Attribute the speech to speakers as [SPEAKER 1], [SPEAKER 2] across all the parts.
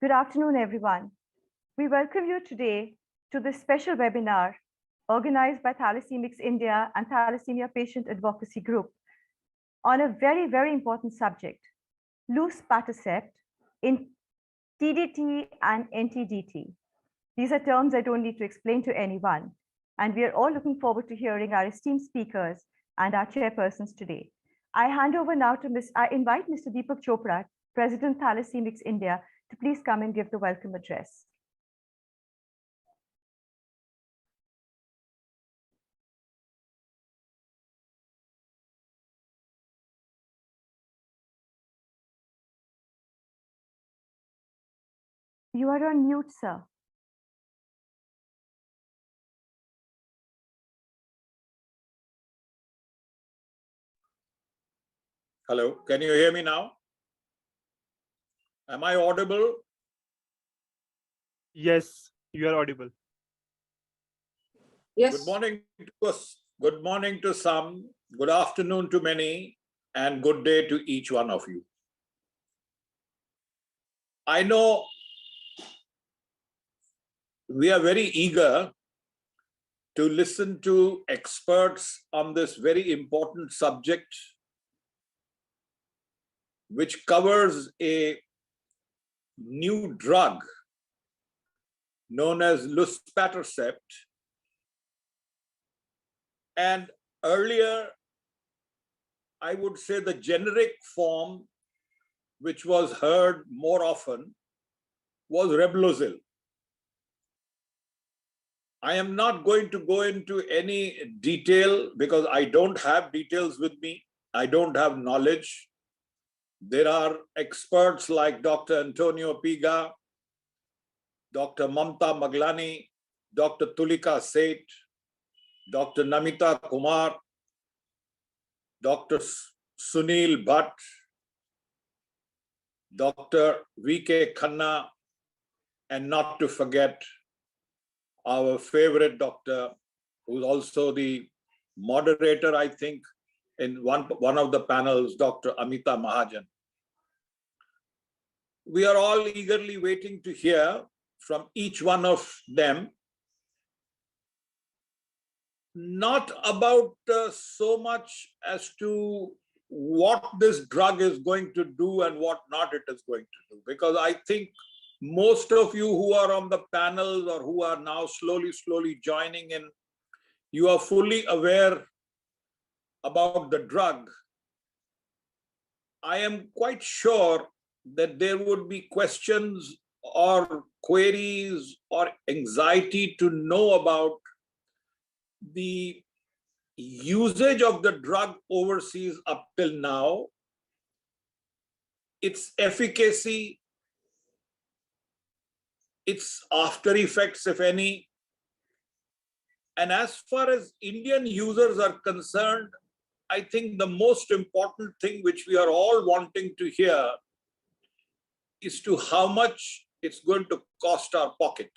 [SPEAKER 1] Good afternoon, everyone. We welcome you today to this special webinar organized by Thalassemics India and Thalassemia Patient Advocacy Group on a very, very important subject, Luspatercept in TDT and NTDT. These are terms I don't need to explain to anyone, and we are all looking forward to hearing our esteemed speakers and our chairpersons today. I hand over now to I invite Mr. Deepak Chopra, President Thalassemics India, to please come and give the welcome address. You are on mute, sir.
[SPEAKER 2] Hello, can you hear me now? Am I audible?
[SPEAKER 3] Yes, you are audible.
[SPEAKER 4] Yes.
[SPEAKER 2] Good morning to us. Good morning to some, good afternoon to many, and good day to each one of you. I know we are very eager to listen to experts on this very important subject, which covers a new drug known as Luspatercept. And earlier, I would say the generic form, which was heard more often, was Reblozyl. I am not going to go into any detail because I don't have details with me. I don't have knowledge. There are experts like Dr. Antonio Piga, Dr. Mamta Maglani, Dr. Tulika Seth, Dr. Namita Kumar, Dr. Sunil Bhatt, Dr. V.K. Khanna, and not to forget our favorite doctor, who's also the moderator, I think, in one of the panels, Dr. Amita Mahajan. We are all eagerly waiting to hear from each one of them, not about so much as to what this drug is going to do and what not it is going to do, because I think most of you who are on the panels or who are now slowly joining in, you are fully aware about the drug. I am quite sure that there would be questions or queries or anxiety to know about the usage of the drug overseas up till now, its efficacy, its after effects, if any. And as far as Indian users are concerned, I think the most important thing which we are all wanting to hear is to how much it's going to cost our pocket.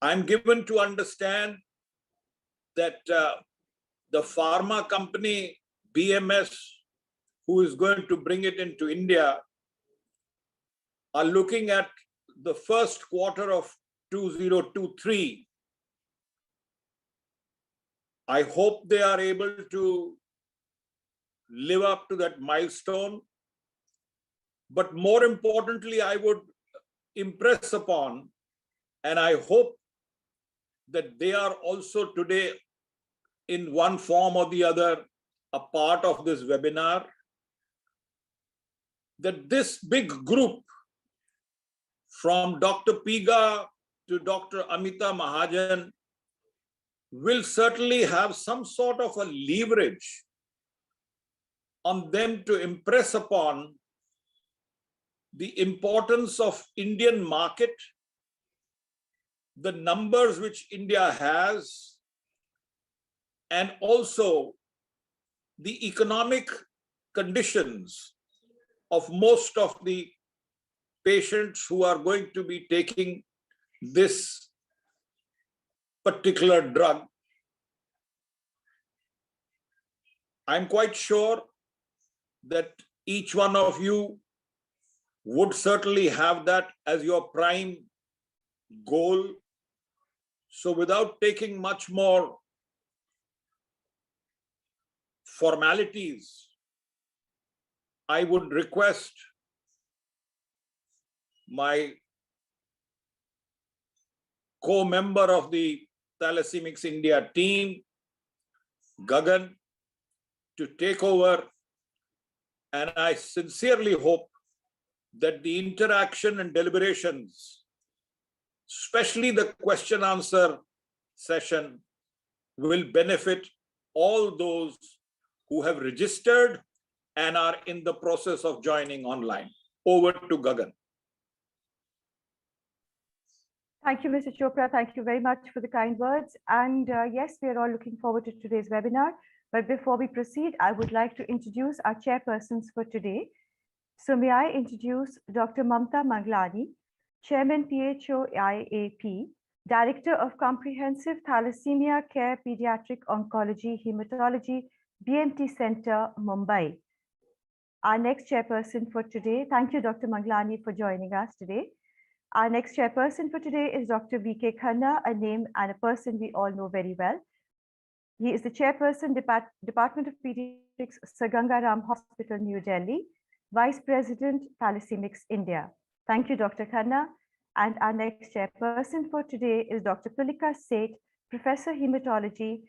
[SPEAKER 2] I'm given to understand that the pharma company BMS, who is going to bring it into India, are looking at the first quarter of 2023. I hope they are able to live up to that milestone. But more importantly, I would impress upon, and I hope that they are also today in one form or the other a part of this webinar, that this big group from Dr. Piga to Dr. Amita Mahajan will certainly have some sort of a leverage on them to impress upon the importance of Indian market, the numbers which India has, and also the economic conditions of most of the patients who are going to be taking this particular drug. I'm quite sure that each one of you would certainly have that as your prime goal. So without taking much more formalities, I would request my co-member of the Thalassemics India team, Gagan, to take over. And I sincerely hope that the interaction and deliberations, especially the question answer session, will benefit all those who have registered and are in the process of joining online. Over to Gagan.
[SPEAKER 1] Thank you, Mr. Chopra. Thank you very much for the kind words. And yes, we are all looking forward to today's webinar. But before we proceed, I would like to introduce our chairpersons for today. So may I introduce Dr. Mamta Manglani, Chairman PHO-IAP, Director of Comprehensive Thalassemia Care Pediatric Oncology Hematology, BMT Center, Mumbai. Our next chairperson for today, thank you, Dr. Manglani, for joining us today. Our next chairperson for today is Dr. V.K. Khanna, a name and a person we all know very well. He is the chairperson, Department of Pediatrics, Sir Ganga Ram Hospital, New Delhi, Vice President, Thalassemics India. Thank you, Dr. Khanna. And our next chairperson for today is Dr. Tulika Seth, Professor Hematology,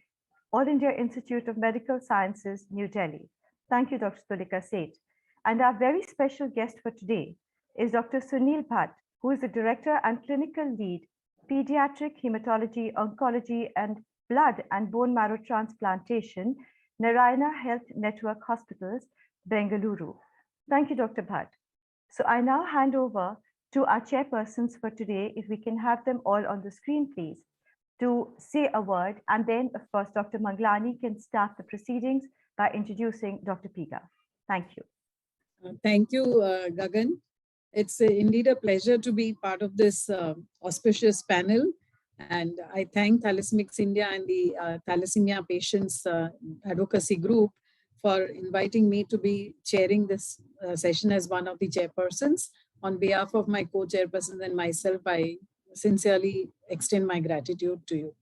[SPEAKER 1] All India Institute of Medical Sciences, New Delhi. Thank you, Dr. Tulika Seth. And our very special guest for today is Dr. Sunil Bhatt, who is the Director and Clinical Lead, Pediatric Hematology, Oncology, and Blood and Bone Marrow Transplantation, Narayana Health Network Hospitals, Bengaluru. Thank you, Dr. Bhatt. So I now hand over to our chairpersons for today, if we can have them all on the screen, please, to say a word. And then, of course, Dr. Manglani can start the proceedings by introducing Dr. Piga. Thank you.
[SPEAKER 3] Thank you, Gagan. It's indeed a pleasure to be part of this auspicious panel. And I thank Thalassemics India and the Thalassemia Patients Advocacy Group for inviting me to be chairing this session as one of the chairpersons. On behalf of my co-chairpersons and myself, I sincerely extend my gratitude to you.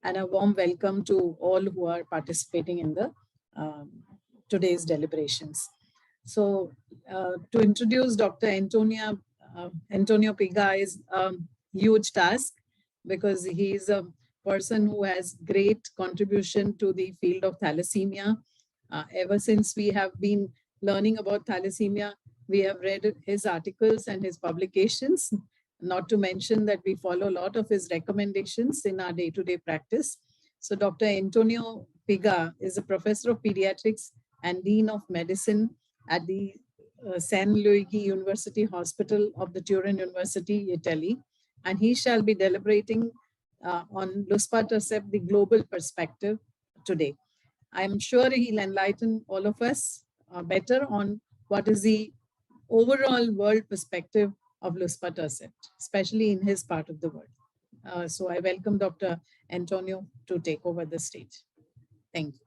[SPEAKER 3] And a warm welcome to all who are participating in the today's deliberations. So to introduce Dr. Antonio Piga is a huge task, because he is a person who has great contribution to the field of thalassemia. Ever since we have been learning about thalassemia, we have read his articles and his publications, not to mention that we follow a lot of his recommendations in our day-to-day practice. So Dr. Antonio Piga is a professor of pediatrics and dean of medicine at the San Luigi University Hospital of the Turin University, Italy. And he shall be deliberating on Luspatercept, the global perspective today. I'm sure he'll enlighten all of us better on what is the overall world perspective of Luspatercept, especially in his part of the world. So I welcome Dr. Antonio to take over the stage. Thank you.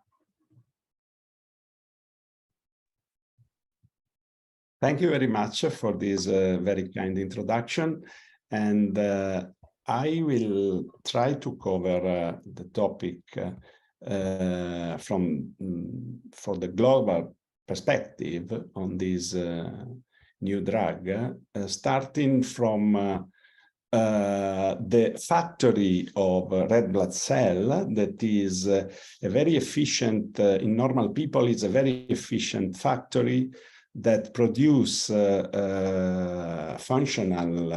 [SPEAKER 4] Thank you very much for this very kind introduction. And I will try to cover the topic for the global perspective on this new drug, starting from the factory of red blood cell that is a very efficient, in normal people, it's a very efficient factory that produce functional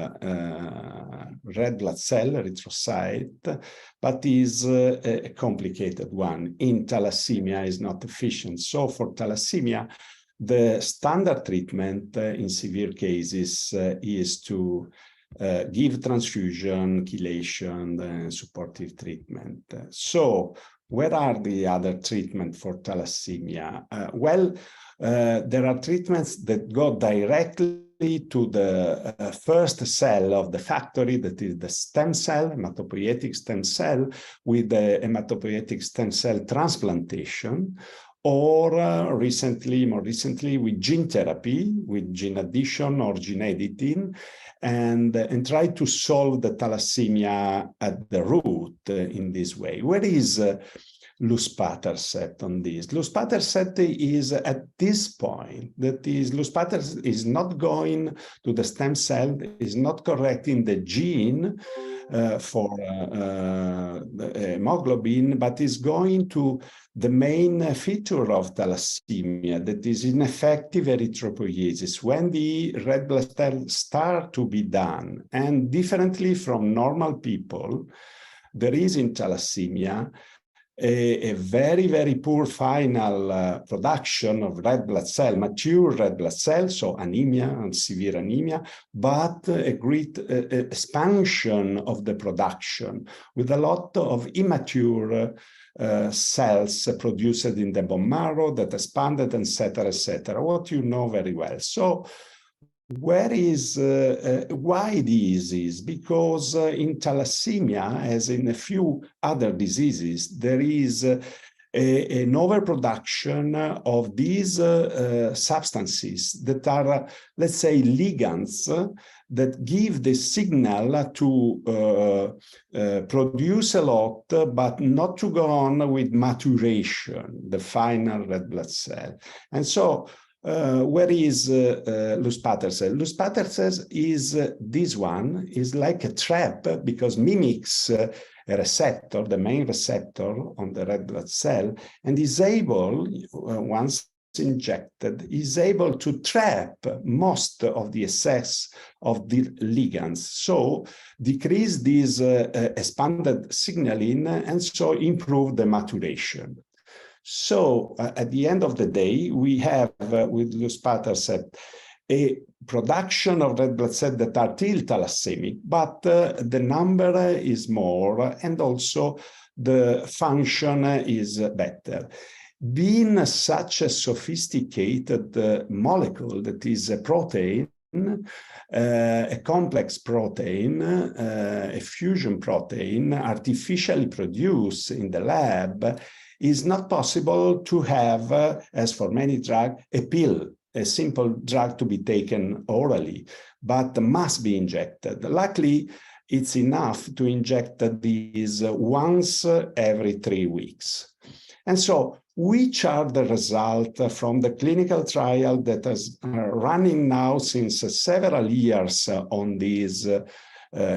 [SPEAKER 4] red blood cell, erythrocyte, but is a complicated one. In thalassemia is not efficient. So for thalassemia, the standard treatment in severe cases is to give transfusion, chelation, and supportive treatment. So where are the other treatments for thalassemia? There are treatments that go directly to the first cell of the factory, that is the stem cell, hematopoietic stem cell, with the hematopoietic stem cell transplantation, or more recently with gene therapy, with gene addition or gene editing, and try to solve the thalassemia at the root in this way. Where is Luspatercept on this? Luspatercept is at this point, that is, luspatercept is not going to the stem cell, is not correcting the gene for hemoglobin, but is going to the main feature of thalassemia, that is ineffective erythropoiesis, when the red blood cells start to be done. And differently from normal people, there is in thalassemia a very, very poor final production of red blood cell, mature red blood cells, so anemia and severe anemia, but a great expansion of the production with a lot of immature cells produced in the bone marrow that expanded, etc., what you know very well. So where is, why this is? Because in thalassemia, as in a few other diseases, there is an overproduction of these substances that are, let's say, ligands that give the signal to produce a lot, but not to go on with maturation, the final red blood cell. And so, where is luspatercept? Luspatercept is this one, is like a trap because mimics a receptor, the main receptor on the red blood cell, and is able, once injected, is able to trap most of the excess of the ligands. So decrease this expanded signaling and so improve the maturation. So at the end of the day, we have with luspatercept a production of red blood cells that are still thalassemic, but the number is more and also the function is better. Being such a sophisticated molecule that is a protein, a complex protein, a fusion protein artificially produced in the lab, is not possible to have, as for many drugs, a pill, a simple drug to be taken orally, but must be injected. Luckily, it's enough to inject these once every 3 weeks. And so, which are the results from the clinical trial that is running now since several years on these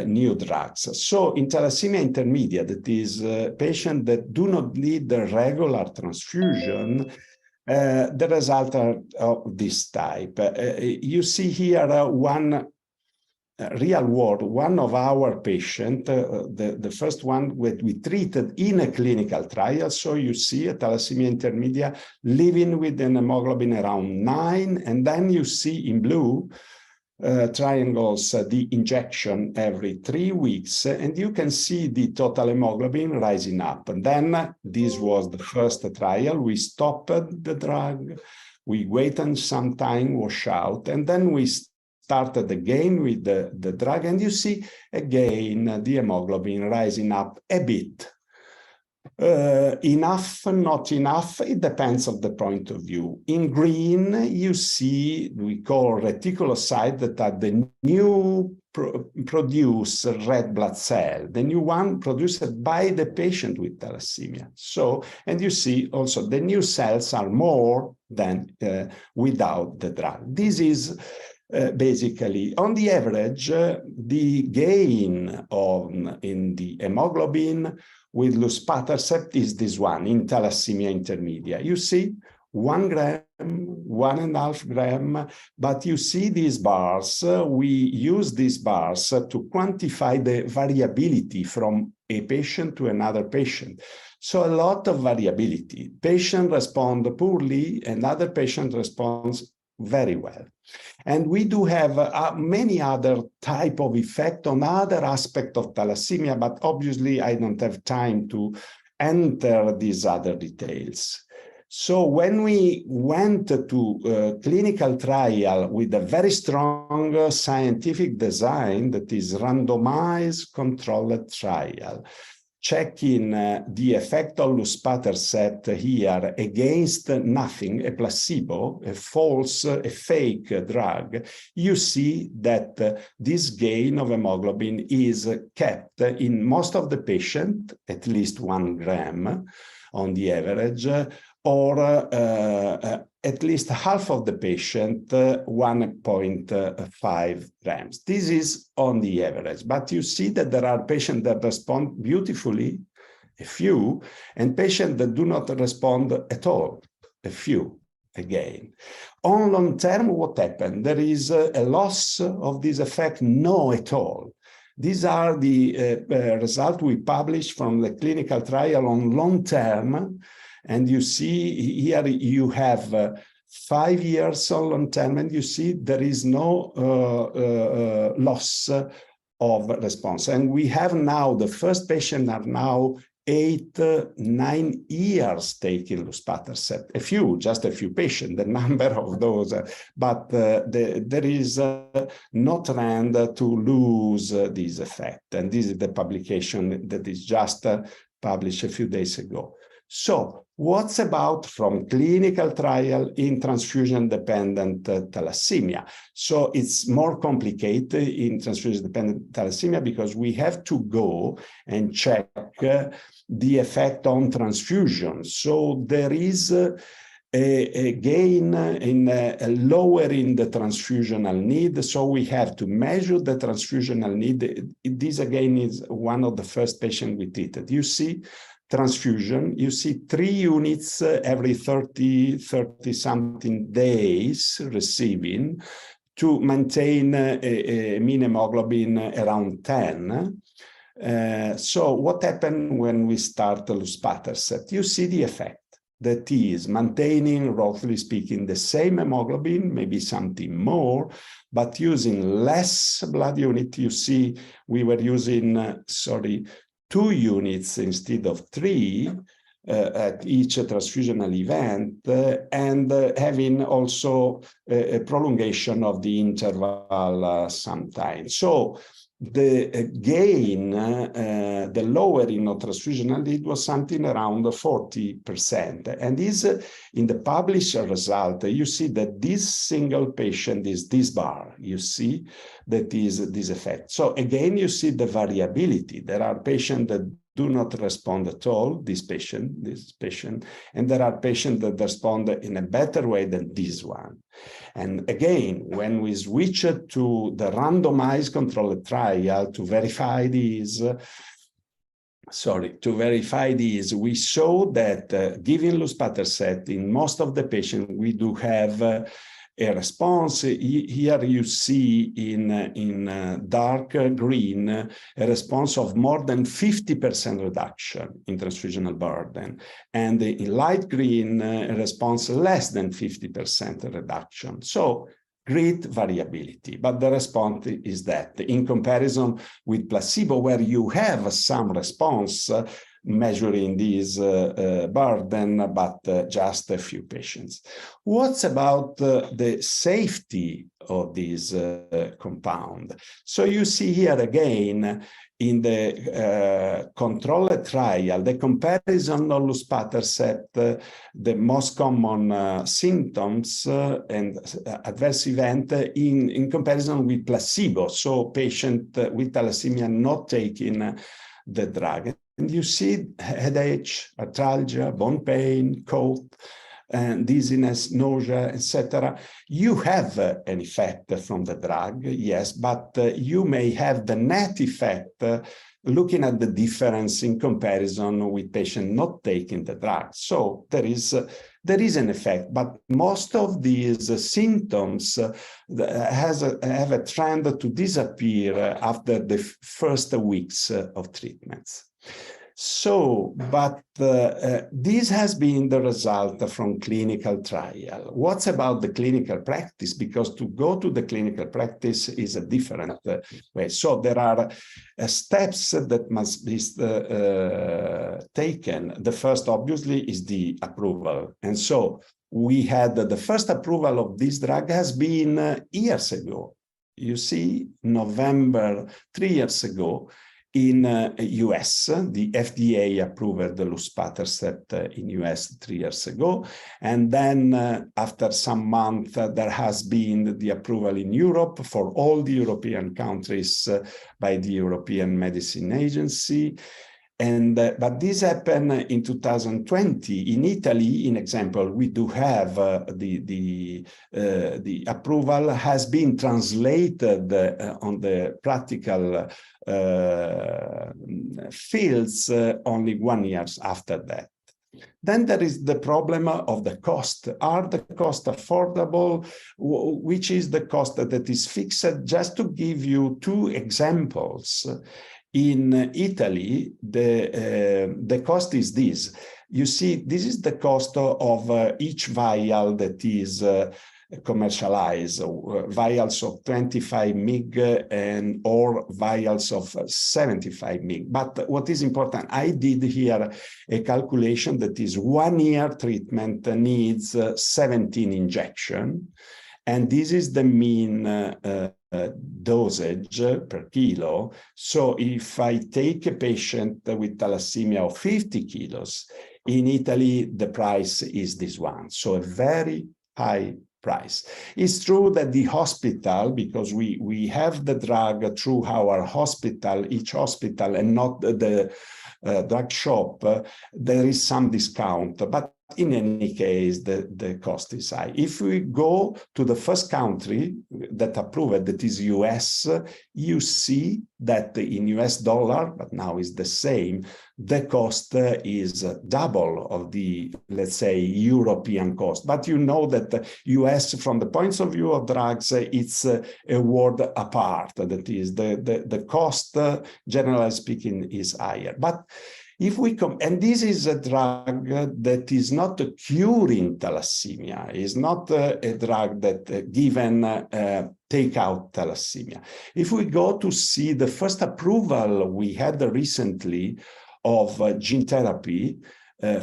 [SPEAKER 4] new drugs? So in thalassemia intermediate, that is patients that do not need the regular transfusion, the results are of this type. You see here one real world, one of our patients, the first one we treated in a clinical trial. So you see a thalassemia intermediate living with an hemoglobin around 9, and then you see in blue triangles, the injection every 3 weeks, and you can see the total hemoglobin rising up. And then this was the first trial. We stopped the drug, we waited some time, wash out, and then we started again with the drug, and you see again the hemoglobin rising up a bit. Enough, not enough, it depends on the point of view. In green, you see, we call reticulocytes that are the new produced red blood cell, the new one produced by the patient with thalassemia. So, and you see also the new cells are more than without the drug. This is basically, on the average, the gain in the hemoglobin with luspatercept is this one in thalassemia intermediate. You see 1 gram, 1.5 gram, but you see these bars. We use these bars to quantify the variability from a patient to another patient. So a lot of variability. Patient respond poorly, and other patient responds very well. And we do have many other type of effect on other aspect of thalassemia, but obviously I don't have time to enter these other details. So when we went to clinical trial with a very strong scientific design, that is randomized controlled trial, checking the effect of luspatercept here against nothing, a placebo, a false, a fake drug, you see that this gain of hemoglobin is kept in most of the patient, at least 1 gram on the average, or at least half of the patient, 1.5 grams. This is on the average, but you see that there are patients that respond beautifully, a few, and patients that do not respond at all, a few, again. On long term, what happened? There is a loss of this effect? No, at all. These are the results we published from the clinical trial on long term. And you see here you have 5 years on long term, and you see there is no loss of response. And we have now, the first patient are now 8-9 years taking luspatercept. Just a few patients, the number of those, but there is no trend to lose this effect. And this is the publication that is just published a few days ago. So what's about from clinical trial in transfusion-dependent thalassemia? So it's more complicated in transfusion-dependent thalassemia because we have to go and check the effect on transfusion. So there is a gain in lowering the transfusional need. So we have to measure the transfusional need. This again is one of the first patients we treated. You see transfusion, you see 3 units every 30-something days receiving to maintain a mean hemoglobin around 10. So what happened when we start luspatercept? You see the effect. That is maintaining, roughly speaking, the same hemoglobin, maybe something more, but using less blood unit. You see, we were using, 2 units instead of 3 at each transfusional event, and having also a prolongation of the interval sometimes. So the gain, the lowering of transfusional need was something around 40%. And this, in the published result, you see that this single patient is this bar. You see that is this effect. So again, you see the variability. There are patients that do not respond at all, this patient, and there are patients that respond in a better way than this one. And again, when we switch to the randomized controlled trial to verify these, we saw that giving luspatercept in most of the patients, we do have a response. Here you see in dark green a response of more than 50% reduction in transfusional burden, and in light green a response less than 50% reduction. So great variability, but the response is that in comparison with placebo, where you have some response measuring this burden, but just a few patients. What's about the safety of this compound? So you see here again in the controlled trial, the comparison of luspatercept, the most common symptoms and adverse event in comparison with placebo. So patient with thalassemia not taking the drug. And you see headache, arthralgia, bone pain, cold, and dizziness, nausea, etc. You have an effect from the drug, yes, but you may have the net effect looking at the difference in comparison with patients not taking the drug. So there is an effect, but most of these symptoms have a trend to disappear after the first weeks of treatments. So, but this has been the result from clinical trial. What's about the clinical practice? Because to go to the clinical practice is a different way. So there are steps that must be taken. The first, obviously, is the approval. And so we had the first approval of this drug has been years ago. You see, November, 3 years ago, in US. The FDA approved the Luspatercept in US 3 years ago. And then after some months, there has been the approval in Europe for all the European countries by the European Medicine Agency. And but this happened in 2020. In Italy, in example, we do have the approval has been translated on the practical fields only 1 year after that. Then there is the problem of the cost. Are the costs affordable? Which is the cost that is fixed? Just to give you 2 examples. In Italy, the cost is this. You see, this is the cost of each vial that is commercialized, vials of 25 mg and or vials of 75 mg. But what is important, I did here a calculation that is 1 year treatment needs 17 injections. And this is the mean dosage per kilo. So if I take a patient with thalassemia of 50 kilos, in Italy, the price is this one. So a very high price. It's true that the hospital, because we have the drug through our hospital, each hospital, and not the drug shop, there is some discount. But in any case, the cost is high. If we go to the first country that approved, that is US, you see that in US dollar, but now is the same, the cost is double of the, let's say, European cost. But you know that the US, from the points of view of drugs, it's a world apart. That is, the cost, generally speaking, is higher. But if we come, and this is a drug that is not curing thalassemia, is not a drug that given take out thalassemia. If we go to see the first approval we had recently of gene therapy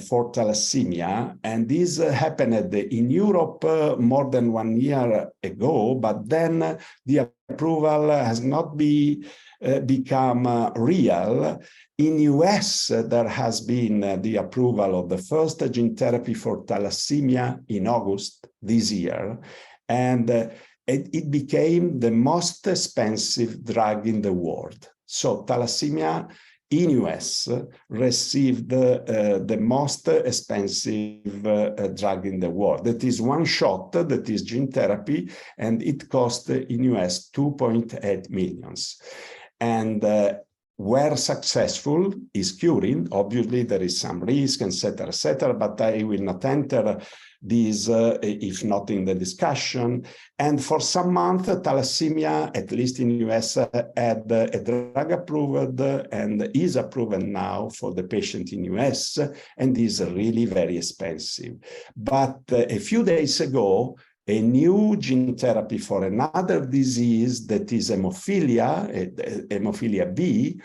[SPEAKER 4] for thalassemia, and this happened in Europe more than 1 year ago, but then the approval has not become real. In US, there has been the approval of the first gene therapy for thalassemia in August this year, and it became the most expensive drug in the world. So thalassemia in US received the most expensive drug in the world. That is one shot, that is gene therapy, and it cost in US 2.8 million. And where successful is curing, obviously there is some risk, etc., but I will not enter these if not in the discussion. And for some months, thalassemia, at least in US, had a drug approved and is approved now for the patient in US, and is really very expensive. But a few days ago, a new gene therapy for another disease that is hemophilia B,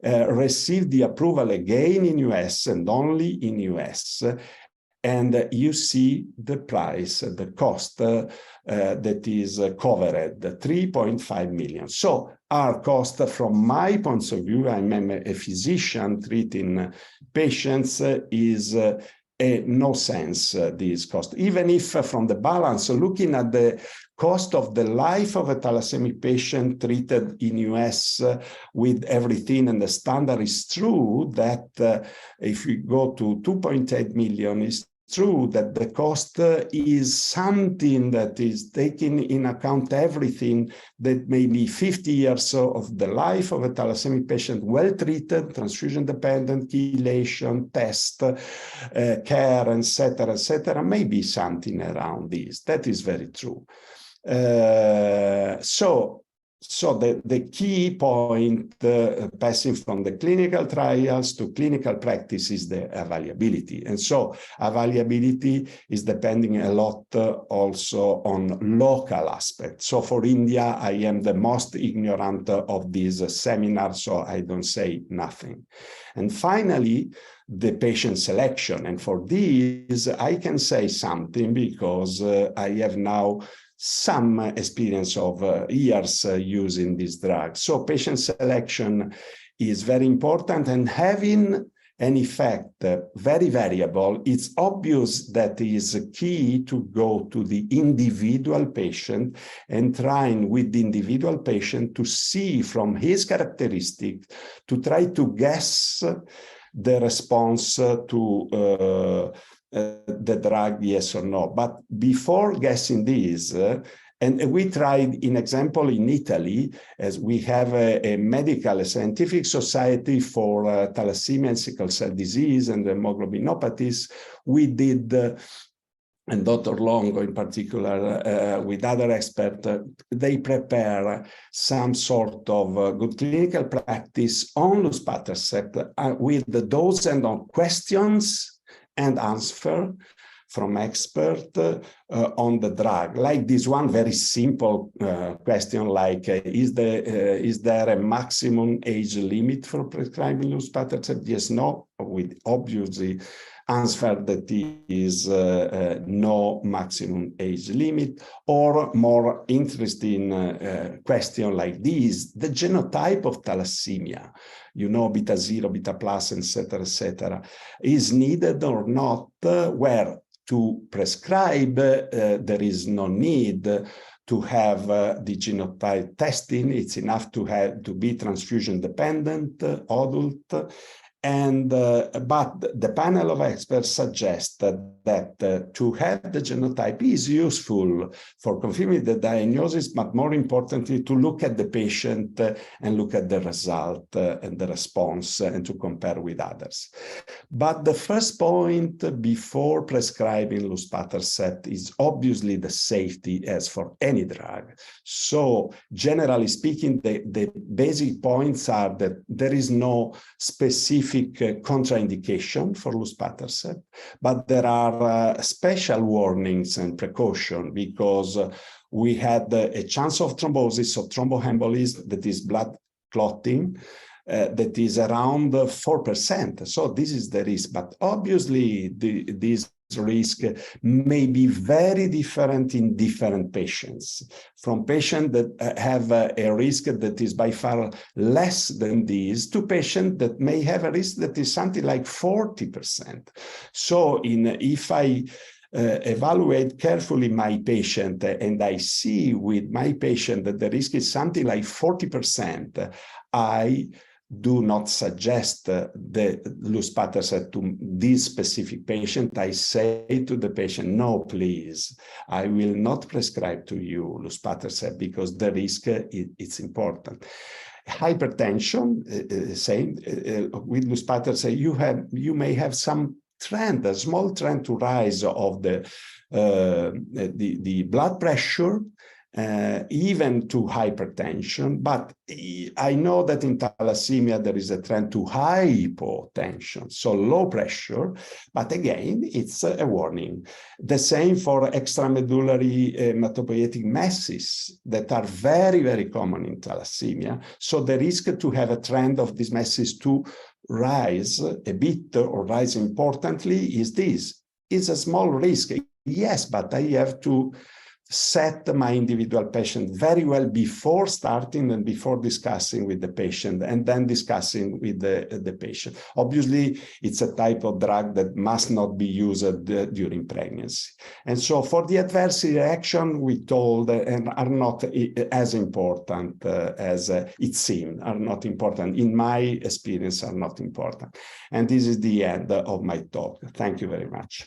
[SPEAKER 4] received the approval again in US and only in US. And you see the price, the cost that is covered, 3.5 million. So our cost, from my point of view, I'm a physician treating patients, is no sense, this cost. Even if from the balance, looking at the cost of the life of a thalassemia patient treated in US with everything and the standard, is true that if we go to 2.8 million, it's true that the cost is something that is taking in account everything, that maybe 50 years of the life of a thalassemia patient, well treated, transfusion dependent, chelation, test, care, etc., maybe something around this. That is very true. So the key point, passing from the clinical trials to clinical practice, is the availability. And so availability is depending a lot also on local aspects. So for India, I am the most ignorant of this seminar, so I don't say nothing. And finally, the patient selection. And for this, I can say something because I have now some experience of years using this drug. So patient selection is very important, and having an effect very variable, it's obvious that it is key to go to the individual patient and trying with the individual patient to see from his characteristics, to try to guess the response to the drug, yes or no. But before guessing this, and we tried, in example, in Italy, as we have a scientific society for thalassemia and sickle cell disease and hemoglobinopathies. We did, and Dr. Longo in particular, with other experts, they prepare some sort of good clinical practice on Luspatercept with those and on questions and answer from expert on the drug, like this one very simple question, like is there a maximum age limit for prescribing Luspatercept? Yes, no. With obviously answer that is no maximum age limit, or more interesting question like this: the genotype of thalassemia, you know, beta 0, beta plus, etc., is needed or not, where to prescribe, there is no need to have the genotype testing. It's enough to be transfusion dependent, adult. And but the panel of experts suggested that to have the genotype is useful for confirming the diagnosis, but more importantly, to look at the patient and look at the result and the response and to compare with others. But the first point before prescribing Luspatercept is obviously the safety, as for any drug. So generally speaking, the basic points are that there is no specific contraindication for Luspatercept, but there are special warnings and precaution, because we had a chance of thrombosis, of thromboembolism, that is blood clotting, that is around 4%. So this is the risk, but obviously this risk may be very different in different patients, from patients that have a risk that is by far less than this, to patients that may have a risk that is something like 40%. So if I evaluate carefully my patient and I see with my patient that the risk is something like 40%, I do not suggest the Luspatercept to this specific patient. I say to the patient, no, please, I will not prescribe to you Luspatercept because the risk it's important. Hypertension, same with Luspatercept. You may have some trend, a small trend to rise of the blood pressure, even to hypertension, but I know that in thalassemia there is a trend to hypotension, so low pressure, but again, it's a warning. The same for extramedullary hematopoietic masses that are very, very common in thalassemia. So the risk to have a trend of these masses to rise a bit or rise importantly is this. It's a small risk, yes, but I have to set my individual patient very well before starting and before discussing with the patient, and then discussing with the patient. Obviously, it's a type of drug that must not be used during pregnancy. And so for the adverse reaction, we told, and are not as important as it seemed, are not important. In my experience, are not important. And this is the end of my talk. Thank you very much.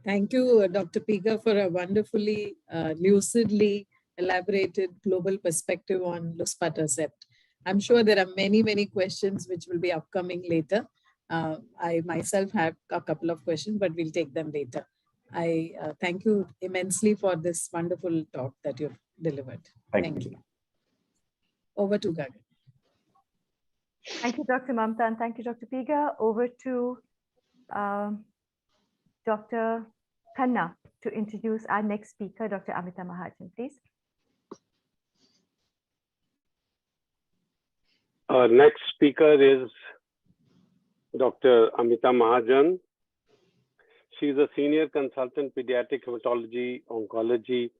[SPEAKER 3] Thank you, Dr. Piga, for a wonderfully, lucidly elaborated global perspective on Luspatercept. I'm sure there are many, many questions which will be upcoming later. I myself have a couple of questions, but we'll take them later. I thank you immensely for this wonderful talk that you've delivered. Thank you. Over to Gagan.
[SPEAKER 1] Thank you, Dr. Mamta, and thank you, Dr. Piga. Over to Dr. Khanna to introduce our next speaker, Dr. Amita Mahajan, please.
[SPEAKER 5] Our next speaker is Dr. Amita Mahajan. She is a senior consultant pediatric hematology oncology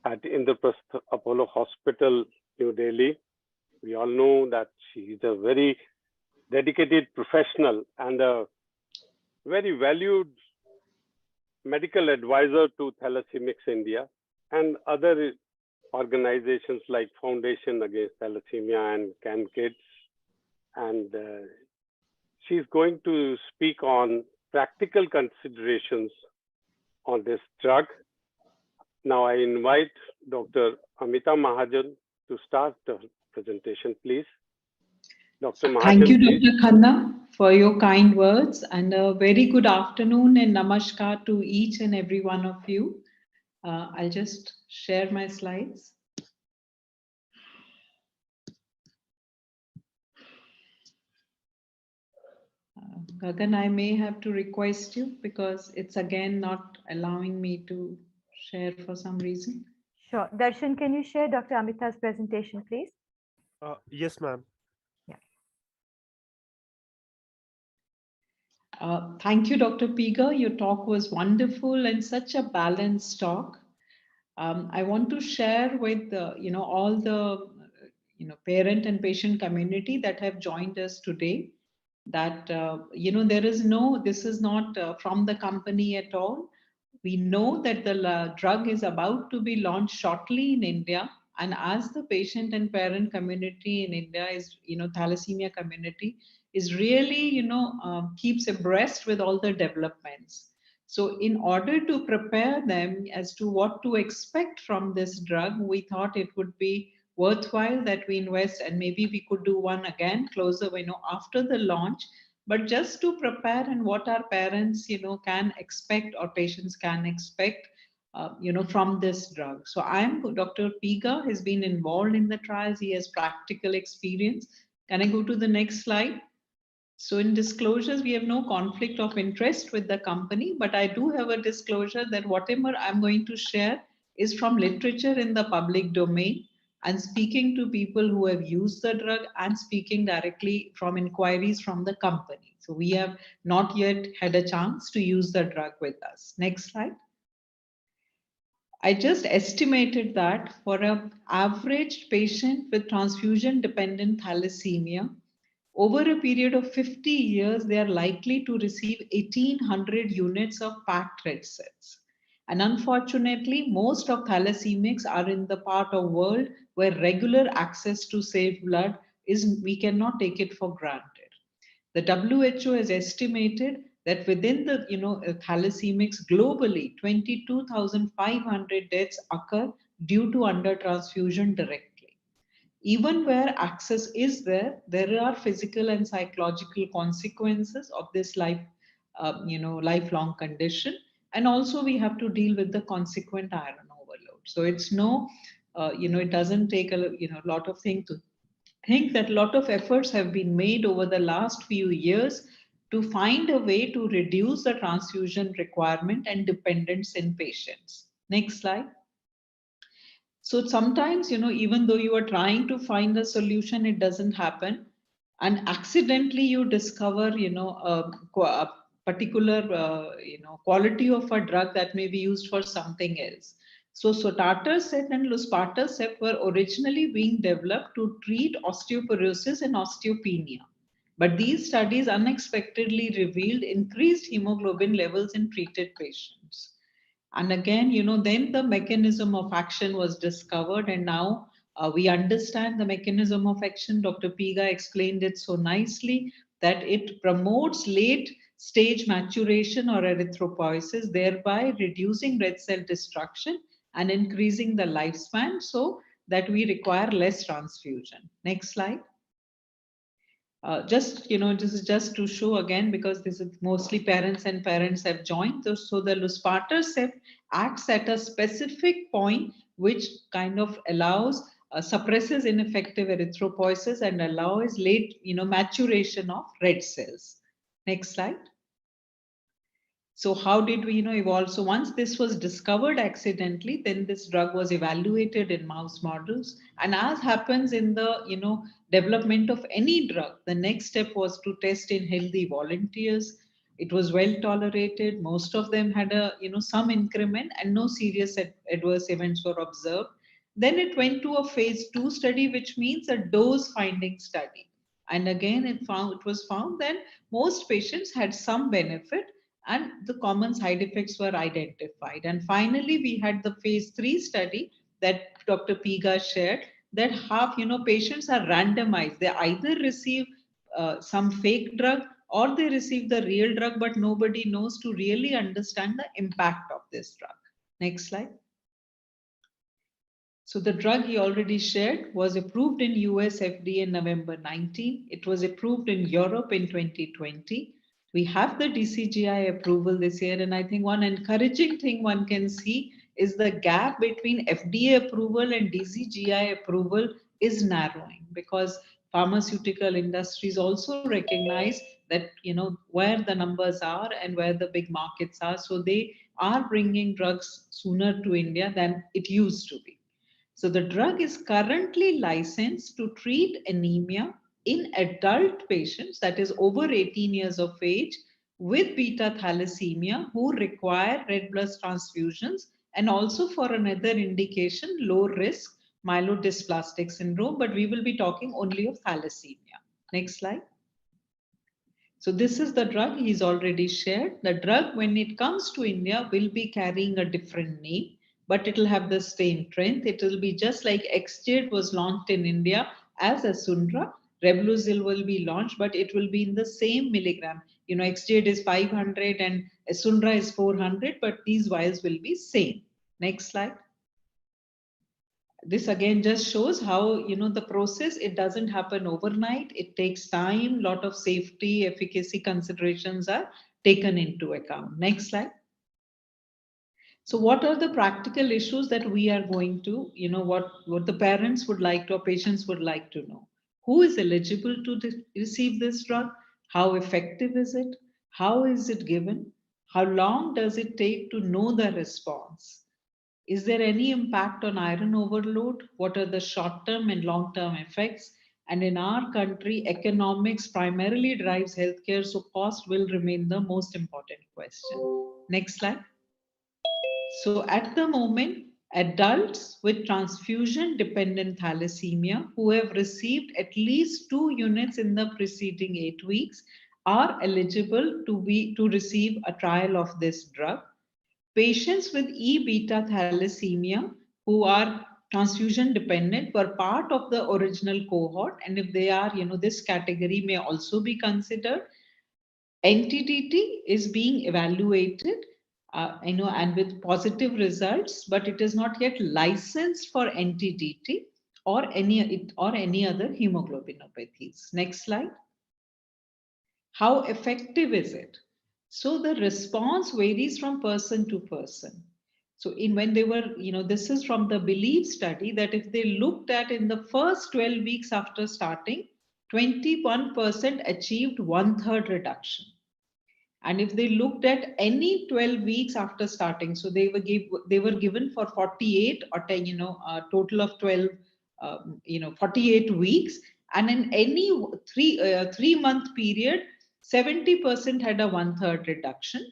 [SPEAKER 5] at Indraprastha Apollo Hospital, New Delhi. We all know that she is a very dedicated professional and a very valued medical advisor to Thalassemics India and other organizations like Foundation Against Thalassemia and Can Kids. And she's going to speak on practical considerations on this drug. Now I invite Dr. Amita Mahajan to start the presentation, please. Dr. Mahajan,
[SPEAKER 3] Thank you,
[SPEAKER 5] please.
[SPEAKER 3] Dr. Khanna, for your kind words, and a very good afternoon and namaskar to each and every one of you. I'll just share my slides. Gagan, I may have to request you because it's again not allowing me to share for some reason.
[SPEAKER 1] Sure. Darshan, can you share Dr. Amita's presentation, please?
[SPEAKER 6] Yes, ma'am.
[SPEAKER 3] Thank you, Dr. Piga. Your talk was wonderful and such a balanced talk. I want to share with all the parent and patient community that have joined us today that this is not from the company at all. We know that the drug is about to be launched shortly in India, and as the patient and parent community in India is thalassemia community is really keeps abreast with all the developments. So in order to prepare them as to what to expect from this drug, we thought it would be worthwhile that we invest, and maybe we could do one again closer, after the launch, but just to prepare and what our parents, can expect or patients can expect, from this drug. So Dr. Piga has been involved in the trials. He has practical experience. Can I go to the next slide? So in disclosures, we have no conflict of interest with the company, but I do have a disclosure that whatever I'm going to share is from literature in the public domain and speaking to people who have used the drug and speaking directly from inquiries from the company. So we have not yet had a chance to use the drug with us. Next slide. I just estimated that for an average patient with transfusion-dependent thalassemia, over a period of 50 years, they are likely to receive 1,800 units of packed red cells. And unfortunately, most of thalassemics are in the part of world where regular access to safe blood we cannot take it for granted. The WHO has estimated that within the thalassemics globally, 22,500 deaths occur due to under transfusion directly. Even where access is there are physical and psychological consequences of this lifelong condition, and also we have to deal with the consequent iron overload. So it's it doesn't take a lot of things to think that a lot of efforts have been made over the last few years to find a way to reduce the transfusion requirement and dependence in patients. Next slide. So sometimes, even though you are trying to find a solution, it doesn't happen. And accidentally you discover, a particular, quality of a drug that may be used for something else. So Sotatercept and Luspatercept were originally being developed to treat osteoporosis and osteopenia. But these studies unexpectedly revealed increased hemoglobin levels in treated patients. And again, then the mechanism of action was discovered, and now we understand the mechanism of action. Dr. Piga explained it so nicely that it promotes late stage maturation or erythropoiesis, thereby reducing red cell destruction and increasing the lifespan so that we require less transfusion. Next slide. This is just to show again, because this is mostly parents and parents have joined. So the Luspatercept acts at a specific point, which kind of allows, suppresses ineffective erythropoiesis and allows late, maturation of red cells. Next slide. So how did we, evolve? So once this was discovered accidentally, then this drug was evaluated in mouse models. And as happens in the, development of any drug, the next step was to test in healthy volunteers. It was well tolerated. Most of them had a, some increment and no serious adverse events were observed. Then it went to a phase 2 study, which means a dose finding study. And again, it was found that most patients had some benefit and the common side effects were identified. And finally, we had the phase 3 study that Dr. Piga shared, that half, patients are randomized. They either receive some fake drug or they receive the real drug, but nobody knows to really understand the impact of this drug. Next slide. So the drug he already shared was approved in US FDA in November 19. It was approved in Europe in 2020. We have the DCGI approval this year. And I think one encouraging thing one can see is the gap between FDA approval and DCGI approval is narrowing, because pharmaceutical industries also recognize that, where the numbers are and where the big markets are. So they are bringing drugs sooner to India than it used to be. So the drug is currently licensed to treat anemia in adult patients, that is over 18 years of age, with beta thalassemia who require red blood transfusions, and also for another indication, low risk myelodysplastic syndrome, but we will be talking only of thalassemia. Next slide. So this is the drug he's already shared. The drug, when it comes to India, will be carrying a different name, but it will have the same strength. It will be just like Exjade was launched in India as Asundra. Reblozyl will be launched, but it will be in the same milligram. Exjade is 500 and Asundra is 400, but these vials will be same. Next slide. This again just shows how, the process, it doesn't happen overnight. It takes time. Lot of safety, efficacy considerations are taken into account. Next slide. So what are the practical issues that we are going to, what the parents would like to, or patients would like to know? Who is eligible to receive this drug? How effective is it? How is it given? How long does it take to know the response? Is there any impact on iron overload? What are the short-term and long-term effects? And in our country, economics primarily drives healthcare, so cost will remain the most important question. Next slide. So at the moment, adults with transfusion-dependent thalassemia who have received at least 2 units in the preceding 8 weeks are eligible to receive a trial of this drug. Patients with E-beta thalassemia who are transfusion dependent were part of the original cohort, and if they are, this category may also be considered. NTDT is being evaluated, and with positive results, but it is not yet licensed for NTDT or any other hemoglobinopathies. Next slide. How effective is it? So the response varies from person to person. So when they were, this is from the BELIEVE study, that if they looked at in the first 12 weeks after starting, 21% achieved 1/3 reduction. And if they looked at any 12 weeks after starting, so they were given for 48 or 10, a total of 12, 48 weeks. And in any 3-month period, 70% had a 1/3 reduction.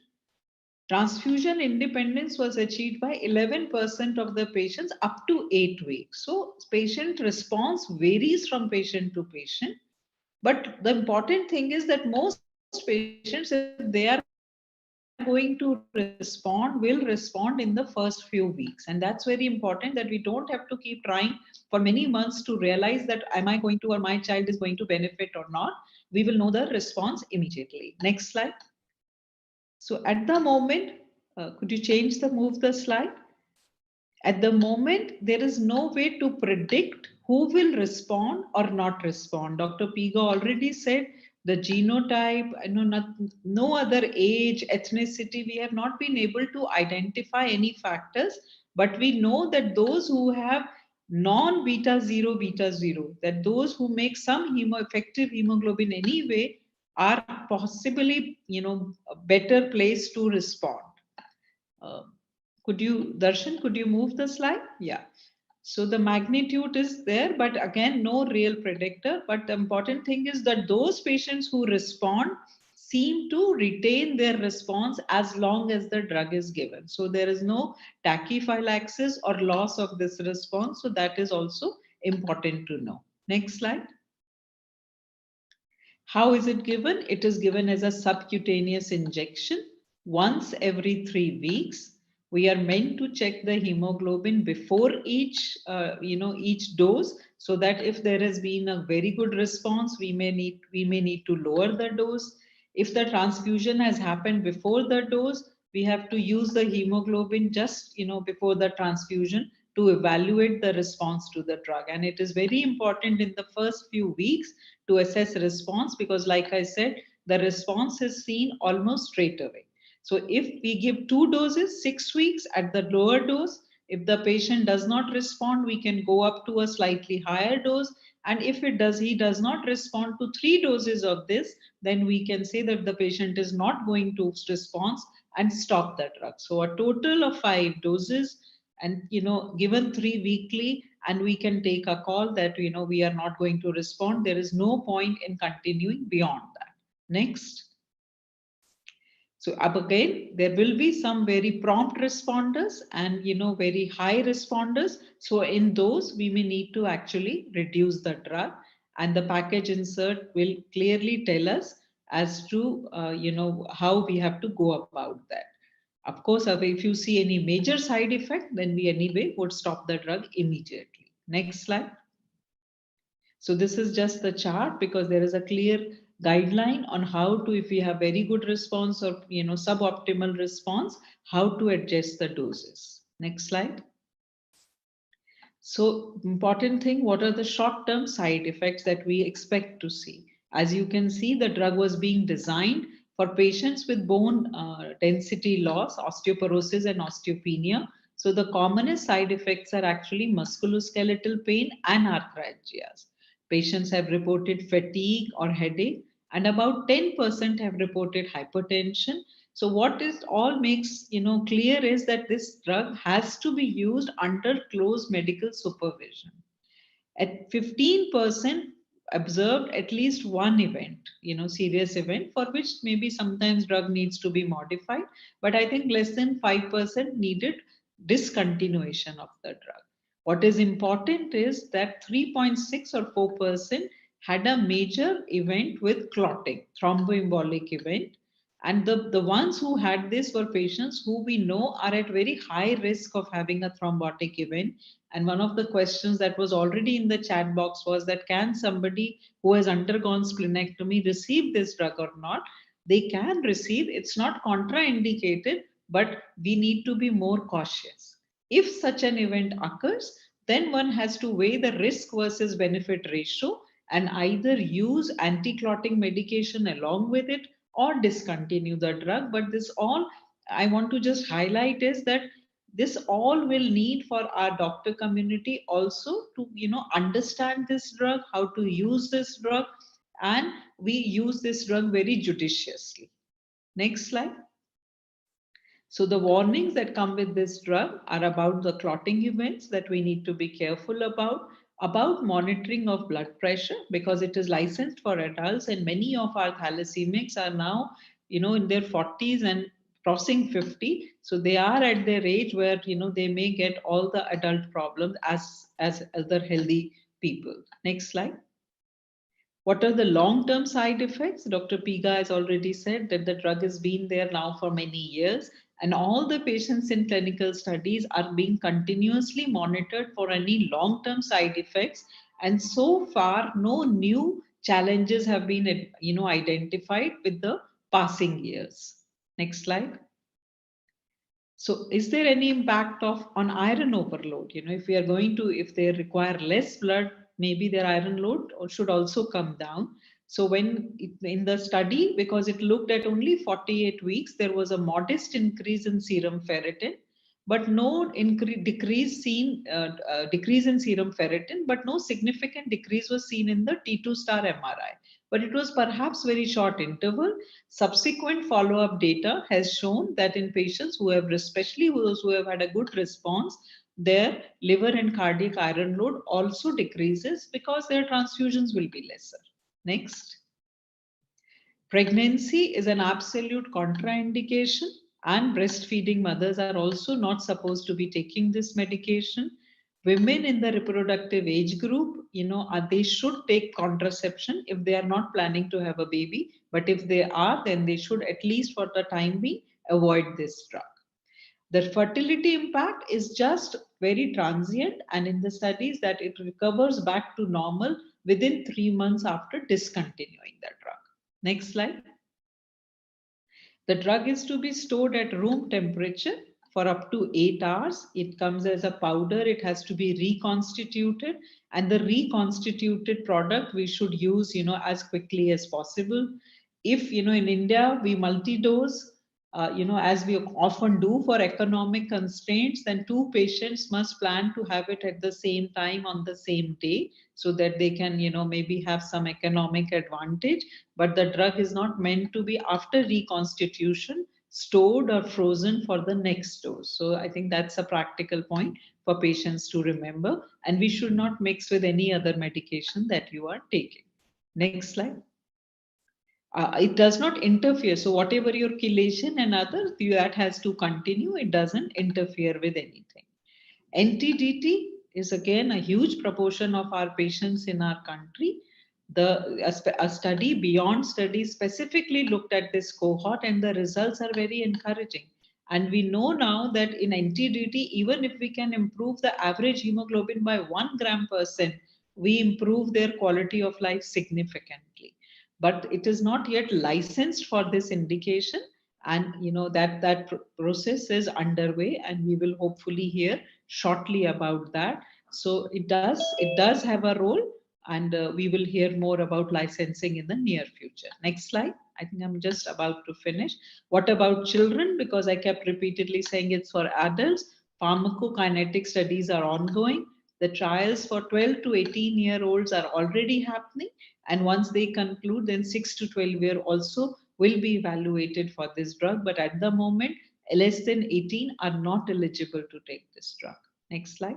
[SPEAKER 3] Transfusion independence was achieved by 11% of the patients up to 8 weeks. So patient response varies from patient to patient. But the important thing is that most patients, if they are going to respond, will respond in the first few weeks. And that's very important, that we don't have to keep trying for many months to realize that am I going to, or my child is going to benefit or not. We will know the response immediately. Next slide. So at the moment, could you move the slide? At the moment, there is no way to predict who will respond or not respond. Dr. Piga already said the genotype, no other age, ethnicity, we have not been able to identify any factors, but we know that those who have non-beta 0, that those who make some effective hemoglobin anyway are possibly, a better place to respond. Darshan, could you move the slide? Yeah. So the magnitude is there, but again, no real predictor. But the important thing is that those patients who respond,
[SPEAKER 7] seem to retain their response as long as the drug is given. So there is no tachyphylaxis or loss of this response. So that is also important to know. Next slide. How is it given? It is given as a subcutaneous injection once every 3 weeks. We are meant to check the hemoglobin before each dose, so that if there has been a very good response, we may need to lower the dose. If the transfusion has happened before the dose, we have to use the hemoglobin just before the transfusion to evaluate the response to the drug. And it is very important in the first few weeks to assess response, because like I said, the response is seen almost straight away. So if we give 2 doses, 6 weeks at the lower dose, if the patient does not respond, we can go up to a slightly higher dose. And if he does not respond to 3 doses of this, then we can say that the patient is not going to respond and stop the drug. So a total of 5 doses, and given 3 weekly, and we can take a call that we are not going to respond. There is no point in continuing beyond that. Next. So up again, there will be some very prompt responders and very high responders. So in those, we may need to actually reduce the drug, and the package insert will clearly tell us as to how we have to go about that. Of course, if you see any major side effect, then we anyway would stop the drug immediately. Next slide. So this is just the chart, because there is a clear guideline on how to, if we have very good response or suboptimal response, how to adjust the doses. Next slide. So important thing, what are the short-term side effects that we expect to see? As you can see, the drug was being designed for patients with bone density loss, osteoporosis and osteopenia. So the commonest side effects are actually musculoskeletal pain and arthralgias. Patients have reported fatigue or headache, and about 10% have reported hypertension. So what is all makes clear is that this drug has to be used under close medical supervision. At 15% observed at least one event, serious event, for which maybe sometimes drug needs to be modified, but I think less than 5% needed discontinuation of the drug. What is important is that 3.6 or 4% had a major event with clotting, thromboembolic event. And the ones who had this were patients who we know are at very high risk of having a thrombotic event. And one of the questions that was already in the chat box was that, can somebody who has undergone splenectomy receive this drug or not? They can receive, it's not contraindicated, but we need to be more cautious. If such an event occurs, then one has to weigh the risk versus benefit ratio and either use anti-clotting medication along with it or discontinue the drug. But this all I want to just highlight is that this all will need for our doctor community also to understand this drug, how to use this drug, and we use this drug very judiciously. Next slide. So the warnings that come with this drug are about the clotting events that we need to be careful about monitoring of blood pressure, because it is licensed for adults, and many of our thalassemics are now in their 40s and crossing 50. So they are at their age where they may get all the adult problems as other healthy people. Next slide. What are the long-term side effects? Dr. Piga has already said that the drug has been there now for many years, and all the patients in clinical studies are being continuously monitored for any long-term side effects. And so far, no new challenges have been identified with the passing years. Next slide. So is there any impact on iron overload? If we are if they require less blood, maybe their iron load should also come down. So when in the study, because it looked at only 48 weeks, there was a modest increase in serum ferritin, but no decrease in serum ferritin, but no significant decrease was seen in the T2 star MRI. But it was perhaps very short interval. Subsequent follow-up data has shown that in patients who have, especially those who have had a good response, their liver and cardiac iron load also decreases because their transfusions will be lesser. Next. Pregnancy is an absolute contraindication, and breastfeeding mothers are also not supposed to be taking this medication. Women in the reproductive age group, they should take contraception if they are not planning to have a baby. But if they are, then they should, at least for the time being, avoid this drug. The fertility impact is just very transient, and in the studies that it recovers back to normal within 3 months after discontinuing the drug. Next slide. The drug is to be stored at room temperature for up to 8 hours. It comes as a powder. It has to be reconstituted, and the reconstituted product we should use, as quickly as possible. If, in India, we multi-dose, as we often do for economic constraints, then 2 patients must plan to have it at the same time on the same day, so that they can, maybe have some economic advantage. But the drug is not meant to be, after reconstitution, stored or frozen for the next dose. So I think that's a practical point for patients to remember. And we should not mix with any other medication that you are taking. Next slide. It does not interfere. So whatever your chelation and others, that has to continue. It doesn't interfere with anything. NTDT is again a huge proportion of our patients in our country. A study, beyond study, specifically looked at this cohort, and the results are very encouraging. And we know now that in NTDT, even if we can improve the average hemoglobin by 1 gram per cent, we improve their quality of life significantly. But it is not yet licensed for this indication, and that process is underway, and we will hopefully hear shortly about that. So it does have a role, and we will hear more about licensing in the near future. Next slide. I think I'm just about to finish. What about children? Because I kept repeatedly saying it's for adults. Pharmacokinetic studies are ongoing. The trials for 12 to 18-year-olds are already happening. And once they conclude, then 6 to 12-year also will be evaluated for this drug. But at the moment, less than 18 are not eligible to take this drug. Next slide.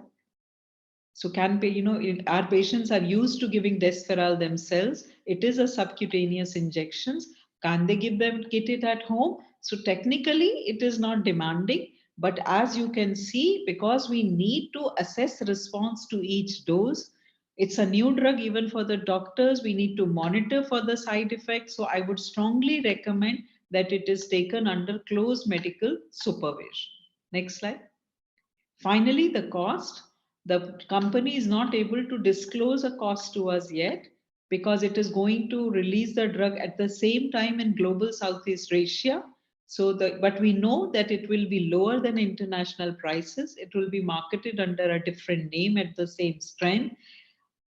[SPEAKER 7] So our patients are used to giving Desferal themselves. It is a subcutaneous injections. Can they get it at home? So technically, it is not demanding. But as you can see, because we need to assess response to each dose, it's a new drug even for the doctors. We need to monitor for the side effects. So I would strongly recommend that it is taken under close medical supervision. Next slide. Finally, the cost. The company is not able to disclose a cost to us yet, because it is going to release the drug at the same time in global Southeast Asia. But we know that it will be lower than international prices. It will be marketed under a different name at the same strength.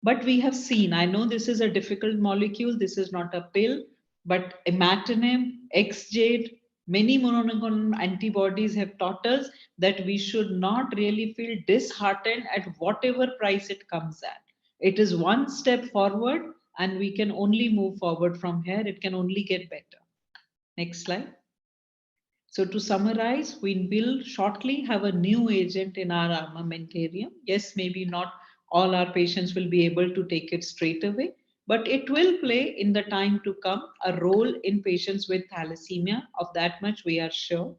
[SPEAKER 7] But we have seen, I know this is a difficult molecule, this is not a pill, but imatinib, XJade, many monoclonal antibodies have taught us that we should not really feel disheartened at whatever price it comes at. It is one step forward, and we can only move forward from here. It can only get better. Next slide. So to summarize, we will shortly have a new agent in our armamentarium. Yes, maybe not all our patients will be able to take it straight away, but it will play in the time to come a role in patients with thalassemia. Of that much we are sure.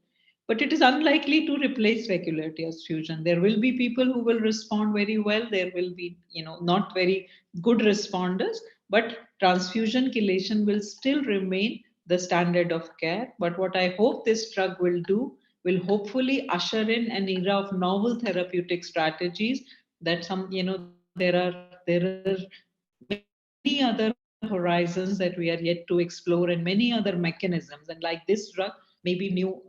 [SPEAKER 7] But it is unlikely to replace regular transfusion. There will be people who will respond very well. There will be, not very good responders, but transfusion chelation will still remain the standard of care. But what I hope this drug will do will hopefully usher in an era of novel therapeutic strategies that there are many other horizons that we are yet to explore, and many other mechanisms. And like this drug, maybe new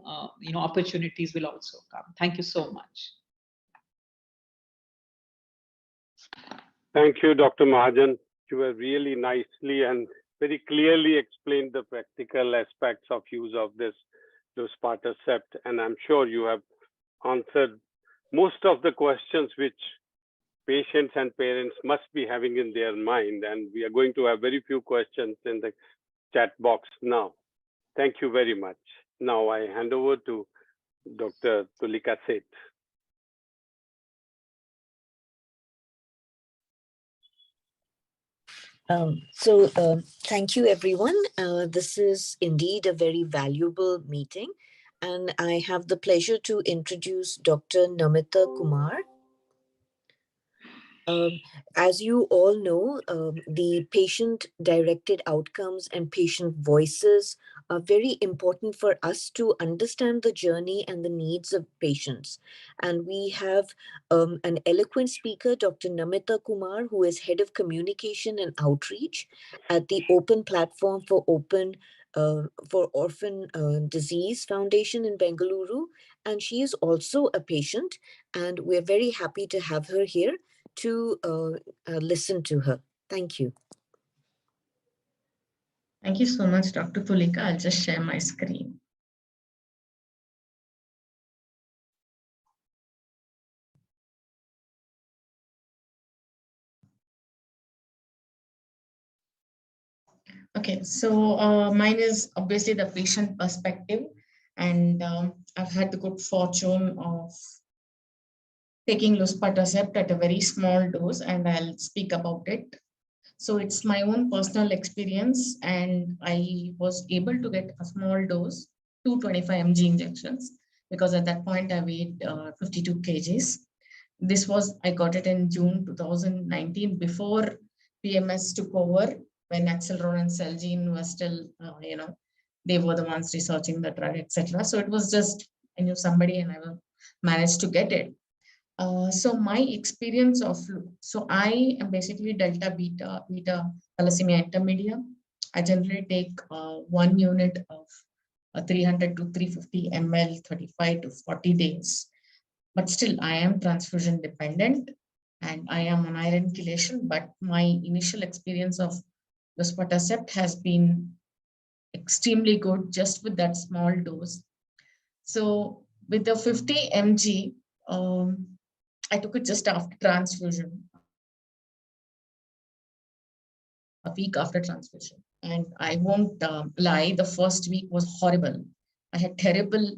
[SPEAKER 7] opportunities will also come. Thank you so much.
[SPEAKER 5] Thank you, Dr. Mahajan. You have really nicely and very clearly explained the practical aspects of use of this Luspatercept, and I'm sure you have answered most of the questions which patients and parents must be having in their mind, and we are going to have very few questions in the chat box now. Thank you very much. Now I hand over to Dr. Tulika Seth.
[SPEAKER 8] Thank you, everyone. This is indeed a very valuable meeting, and I have the pleasure to introduce Dr. Namita Kumar. As you all know, the patient-directed outcomes and patient voices are very important for us to understand the journey and the needs of patients. And we have an eloquent speaker, Dr. Namita Kumar, who is Head of Communication and Outreach at the Open Platform for Orphan Disease Foundation in Bengaluru. And she is also a patient, and we're very happy to have her here to listen to her. Thank you.
[SPEAKER 9] Thank you so much, Dr. Tulika. I'll just share my screen. Okay, so mine is obviously the patient perspective, and I've had the good fortune of taking Luspatercept at a very small dose, and I'll speak about it. So it's my own personal experience, and I was able to get a small dose, 225 mg injections, because at that point I weighed 52 kgs. I got it in June 2019, before PMS took over, when Acceleron and Celgene were still, they were the ones researching the drug, etc. So it was just, I knew somebody and I managed to get it. So my experience of, so I am basically delta beta thalassemia intermedia. I generally take 1 unit of 300 to 350 ml, 35 to 40 days. But still, I am transfusion dependent and I am on iron chelation, but my initial experience of Luspatercept has been extremely good just with that small dose. So with the 50 mg, I took it just after transfusion, a week after transfusion. And I won't lie, the first week was horrible. I had terrible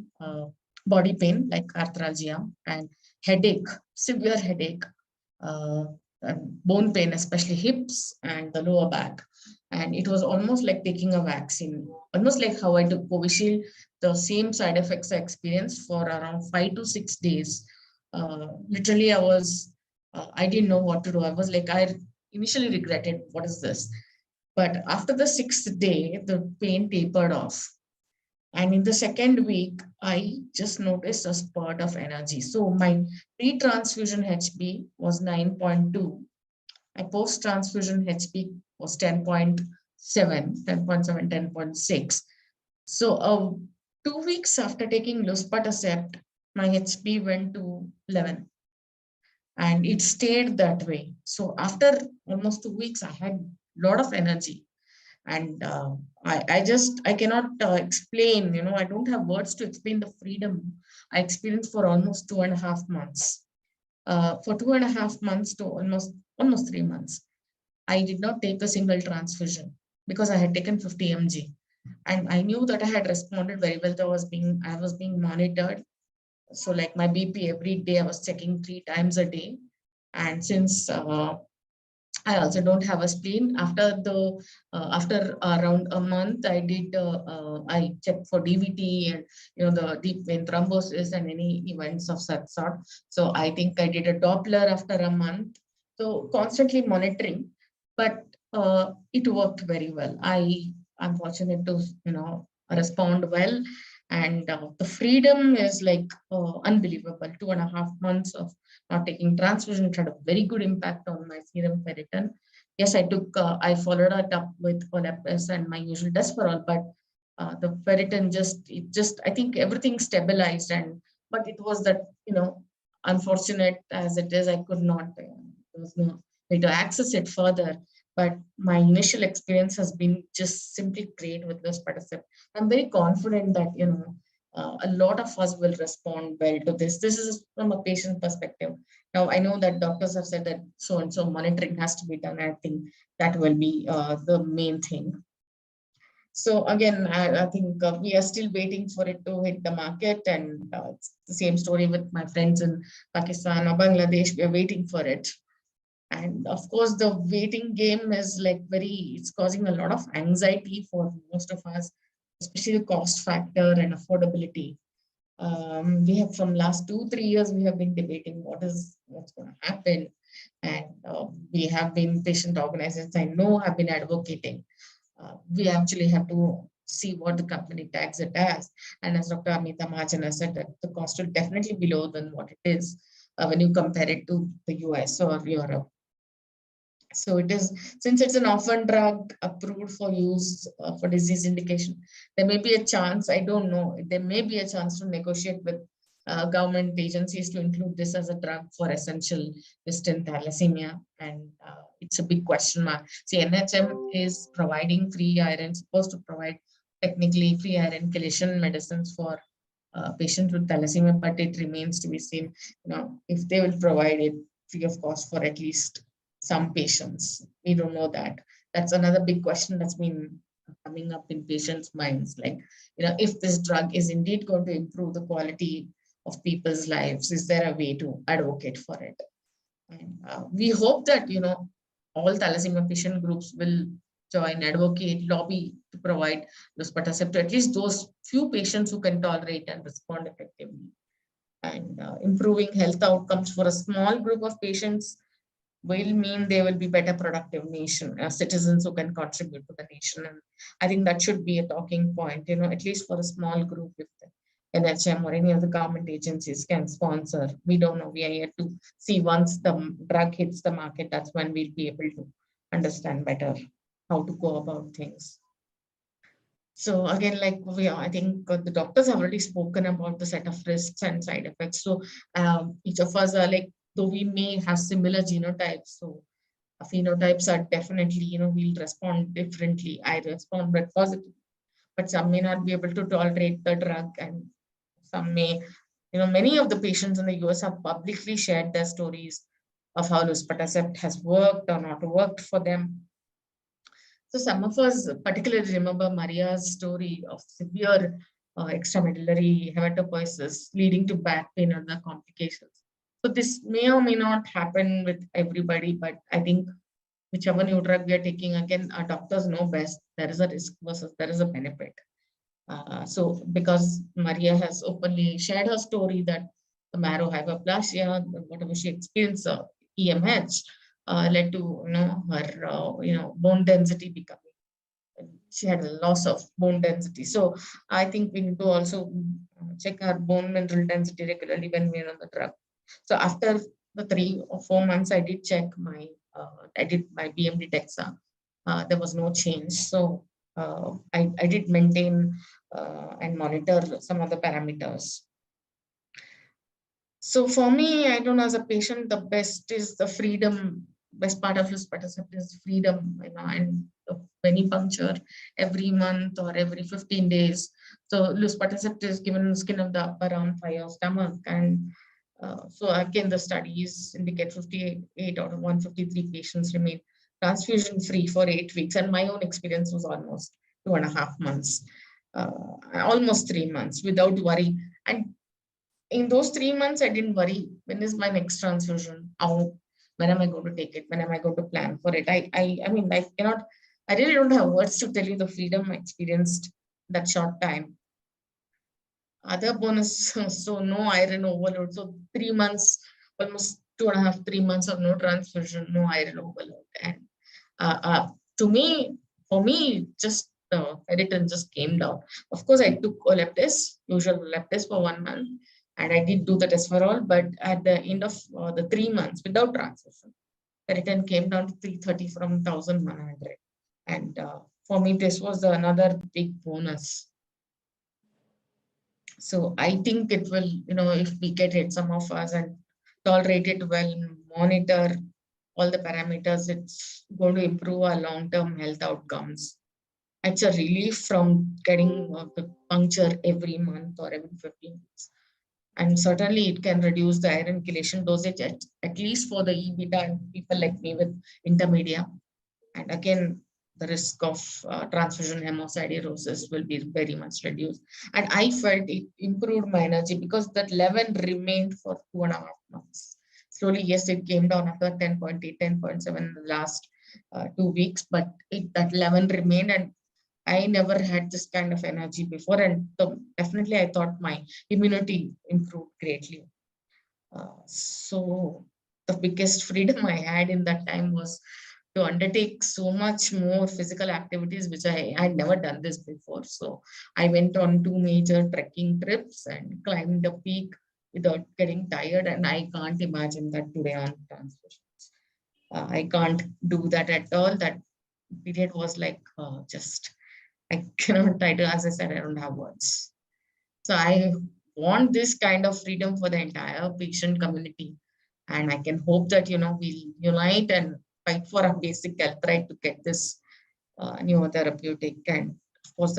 [SPEAKER 9] body pain, like arthralgia, and headache, severe headache, and bone pain, especially hips and the lower back. And it was almost like taking a vaccine, almost like how I took Covishield. The same side effects I experienced for around 5 to 6 days. Literally, I didn't know what to do. I was like, I initially regretted, what is this? But after the 6th day, the pain tapered off. And in the second week, I just noticed a spurt of energy. So my pre-transfusion HB was 9.2. My post-transfusion HB was 10.7, 10.6. So 2 weeks after taking Luspatercept, my HB went to 11. And it stayed that way. So after almost 2 weeks, I had a lot of energy. And I cannot explain, I don't have words to explain the freedom I experienced for almost 2.5 months. For 2.5 months to almost 3 months, I did not take a single transfusion because I had taken 50 mg. And I knew that I had responded very well. I was being monitored. So like my BP every day, I was checking 3 times a day. And since I also don't have a spleen, after around a month, I checked for DVT and the deep vein thrombosis and any events of such sort. So I think I did a Doppler after a month. So constantly monitoring, but it worked very well. I'm fortunate to respond well, and the freedom is like unbelievable. 2.5 months of not taking transfusion, it had a very good impact on my serum ferritin. Yes, I followed it up with Olepres and my usual Desferol, but the ferritin I think everything stabilized, but it was that, unfortunate as it is, I could not, there was no way to access it further. But my initial experience has been just simply great with Luspatercept. I'm very confident that, a lot of us will respond well to this. This is from a patient perspective. Now, I know that doctors have said that so-and-so monitoring has to be done. I think that will be the main thing. So again, I think we are still waiting for it to hit the market, and it's the same story with my friends in Pakistan or Bangladesh. We are waiting for it. And of course, the waiting game is like it's causing a lot of anxiety for most of us, especially the cost factor and affordability. We have from last 2-3 years, we have been debating what's going to happen. And we have been patient organizations, I know, have been advocating. We actually have to see what the company tags it as. And as Dr. Amita Mahajana said, that the cost will definitely be lower than what it is when you compare it to the US or Europe. So it is, since it's an orphan drug approved for use for disease indication, there may be a chance, I don't know, there may be a chance to negotiate with government agencies to include this as a drug for essential distant thalassemia. And it's a big question mark. See, NHM is providing free iron, supposed to provide technically free iron chelation medicines for patients with thalassemia, but it remains to be seen, if they will provide it free of cost for at least some patients. We don't know that. That's another big question that's been coming up in patients' minds. Like, if this drug is indeed going to improve the quality of people's lives, is there a way to advocate for it? And we hope that, all thalassemia patient groups will join, advocate, lobby to provide luspatercept to at least those few patients who can tolerate and respond effectively. And improving health outcomes for a small group of patients will mean they will be better productive citizens who can contribute to the nation. And I think that should be a talking point, at least for a small group, if the NHM or any of the government agencies can sponsor. We don't know. We are yet to see once the drug hits the market, that's when we'll be able to understand better how to go about things. So again, I think the doctors have already spoken about the set of risks and side effects. So each of us are though we may have similar genotypes, so phenotypes are definitely, we'll respond differently. I respond blood positive, but some may not be able to tolerate the drug, and some may, many of the patients in the US have publicly shared their stories of how luspatercept has worked or not worked for them. So some of us particularly remember Maria's story of severe extramedullary hematopoiesis leading to back pain and other complications. So this may or may not happen with everybody, but I think whichever new drug we are taking, again, our doctors know best. There is a risk versus there is a benefit. So because Maria has openly shared her story that the marrow hyperplasia, whatever she experienced, EMH, led to her bone density becoming. She had a loss of bone density. So I think we need to also check our bone mineral density regularly when we're on the drug. So after the 3 or 4 months, I did check I did my BMD DEXA. There was no change. So I did maintain and monitor some of the parameters. So for me, I don't know, as a patient, the best is the freedom. Best part of luspatercept is freedom, and venipuncture every month or every 15 days. So luspatercept is given in the skin of the upper arm, thigh, or stomach. And so again, the studies indicate 58 out of 153 patients remain transfusion free for 8 weeks. And my own experience was almost 2.5 months, almost 3 months without worry. And in those 3 months, I didn't worry, when is my next transfusion? When am I going to take it? When am I going to plan for it? I really don't have words to tell you the freedom I experienced that short time. Other bonus, so no iron overload. So 3 months, almost 2.5, 3 months of no transfusion, no iron overload. And for me, just the ferritin just came down. Of course, I took Olaptase, usual Olaptase for 1 month. And I did do the test for all, but at the end of the 3 months without transfusion, ferritin came down to 330 from 1,100. And for me, this was another big bonus. So I think it will, if we get it, some of us, and tolerate it well, monitor all the parameters, it's going to improve our long-term health outcomes. It's a relief from getting the puncture every month or every 15 weeks. And certainly it can reduce the iron chelation dosage, at least for the E-beta and people like me with intermedia. And again, the risk of transfusion hemosiderosis will be very much reduced. And I felt it improved my energy because that level remained for 2.5 months. slowly, yes, it came down after 10.8, 10.7 in the last 2 weeks, but that 11 remained, and I never had this kind of energy before, and definitely I thought my immunity improved greatly. So the biggest freedom I had in that time was to undertake so much more physical activities, which I had never done this before. So I went on 2 major trekking trips and climbed a peak without getting tired, and I can't imagine that today on transfusions. I can't do that at all. That period was like just, I cannot try to, as I said, I don't have words. So I want this kind of freedom for the entire patient community. And I can hope that, we'll unite and fight for a basic health right to get this new therapeutic. And of course,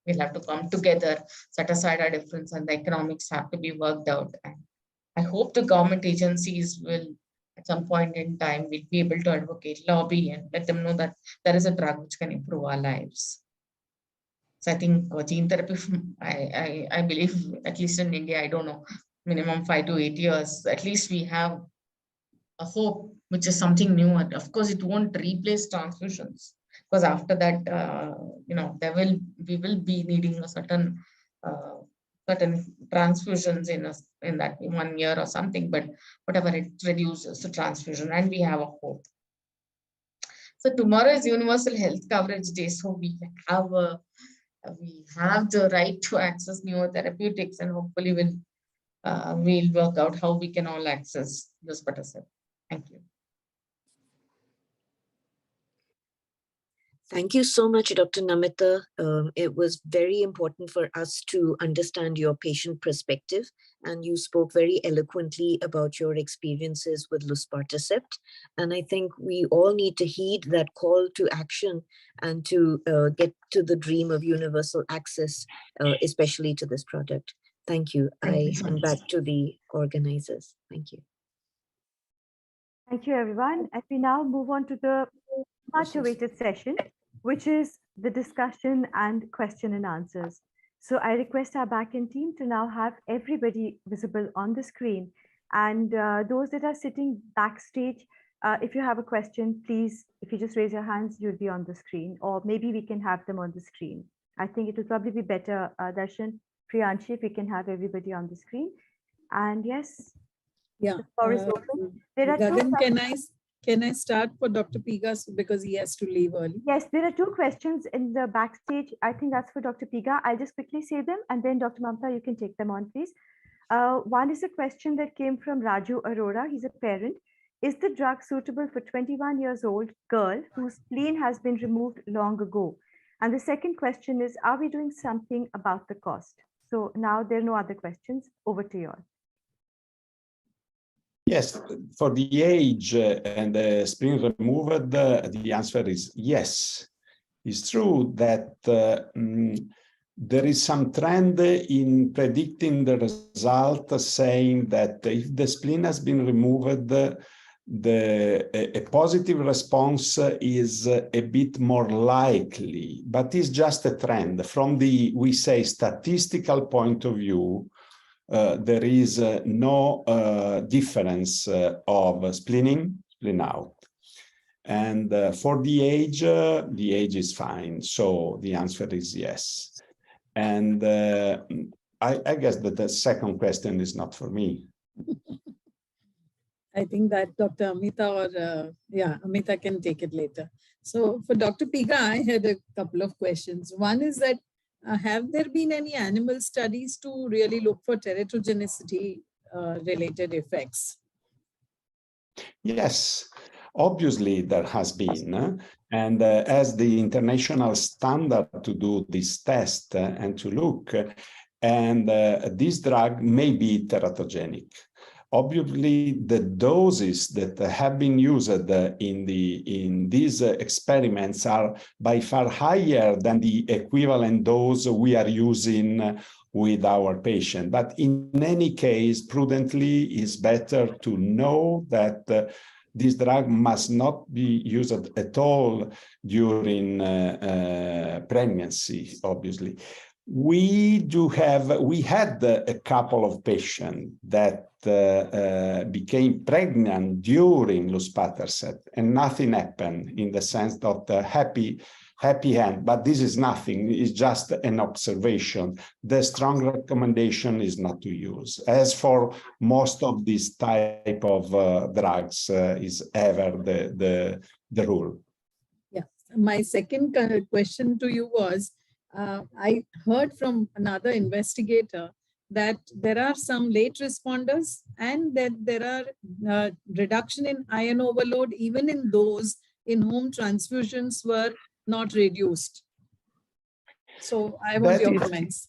[SPEAKER 9] we'll have to come together, set aside our difference, and the economics have to be worked out. And I hope the government agencies will, at some point in time, will be able to advocate, lobby, and let them know that there is a drug which can improve our lives. So I think gene therapy, I believe, at least in India, I don't know, minimum 5 to 8 years, at least we have a hope, which is something new. And of course, it won't replace transfusions, because after that, we will be needing a certain transfusions in that 1 year or something, but whatever, it reduces the transfusion, and we have a hope. So tomorrow is Universal Health Coverage Day, so we have the right to access newer therapeutics, and hopefully we'll work out how we can all access Luspatercept. Thank you.
[SPEAKER 8] Thank you so much, Dr. Namita. It was very important for us to understand your patient perspective, and you spoke very eloquently about your experiences with Luspatercept. And I think we all need to heed that call to action and to get to the dream of universal access, especially to this product. Thank you. I hand back to the organizers. Thank you.
[SPEAKER 1] Thank you, everyone. And we now move on to the much awaited session, which is the discussion and question and answers. So I request our backend team to now have everybody visible on the screen. And those that are sitting backstage, if you have a question, please, if you just raise your hands, you'll be on the screen, or maybe we can have them on the screen. I think it will probably be better, Darshan, Priyanshi, if we can have everybody on the screen. And yes,
[SPEAKER 3] yeah,
[SPEAKER 1] the floor is open. There are
[SPEAKER 3] Gagan,
[SPEAKER 1] two
[SPEAKER 3] can I start for Dr. Piga because he has to leave early?
[SPEAKER 1] Yes, there are 2 questions in the backstage. I think that's for Dr. Piga. I'll just quickly say them, and then Dr. Mamta, you can take them on, please. One is a question that came from Raju Arora. He's a parent. Is the drug suitable for 21 years old girl whose spleen has been removed long ago? And the second question is, are we doing something about the cost? So now there are no other questions. Over to you all.
[SPEAKER 4] Yes, for the age and the spleen removed, the answer is yes. It's true that there is some trend in predicting the result, saying that if the spleen has been removed, a positive response is a bit more likely, but it's just a trend. From the, we say, statistical point of view, there is no difference of spleen out. And for the age is fine. So the answer is yes. And I guess that the second question is not for me.
[SPEAKER 3] I think that Dr. Amita or, Amita can take it later. So for Dr. Piga, I had a couple of questions. One is that, have there been any animal studies to really look for teratogenicity related effects?
[SPEAKER 4] Yes, obviously there has been. And as the international standard to do this test and to look, and this drug may be teratogenic. Obviously, the doses that have been used in these experiments are by far higher than the equivalent dose we are using with our patient. But in any case, prudently, it's better to know that this drug must not be used at all during pregnancy, obviously. we had a couple of patients that became pregnant during Luspatercept, and nothing happened in the sense of the happy end, but this is nothing, it's just an observation. The strong recommendation is not to use. As for most of these type of drugs, is ever the rule.
[SPEAKER 3] Yeah, my second question to you was, I heard from another investigator that there are some late responders and that there are reduction in iron overload even in those in whom transfusions were not reduced. So I want your comments.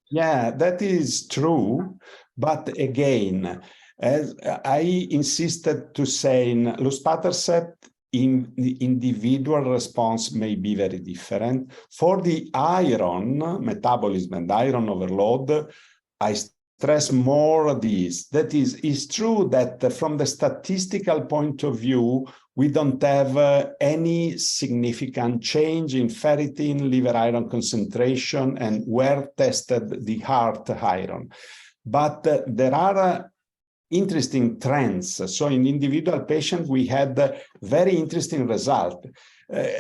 [SPEAKER 4] Yeah, that is true. But again, as I insisted to say, in Luspatercept, in the individual response may be very different. For the iron metabolism and iron overload, I stress more this. That is, it's true that from the statistical point of view, we don't have any significant change in ferritin, liver iron concentration, and where tested the heart iron. But there are interesting trends. So in individual patients, we had a very interesting result,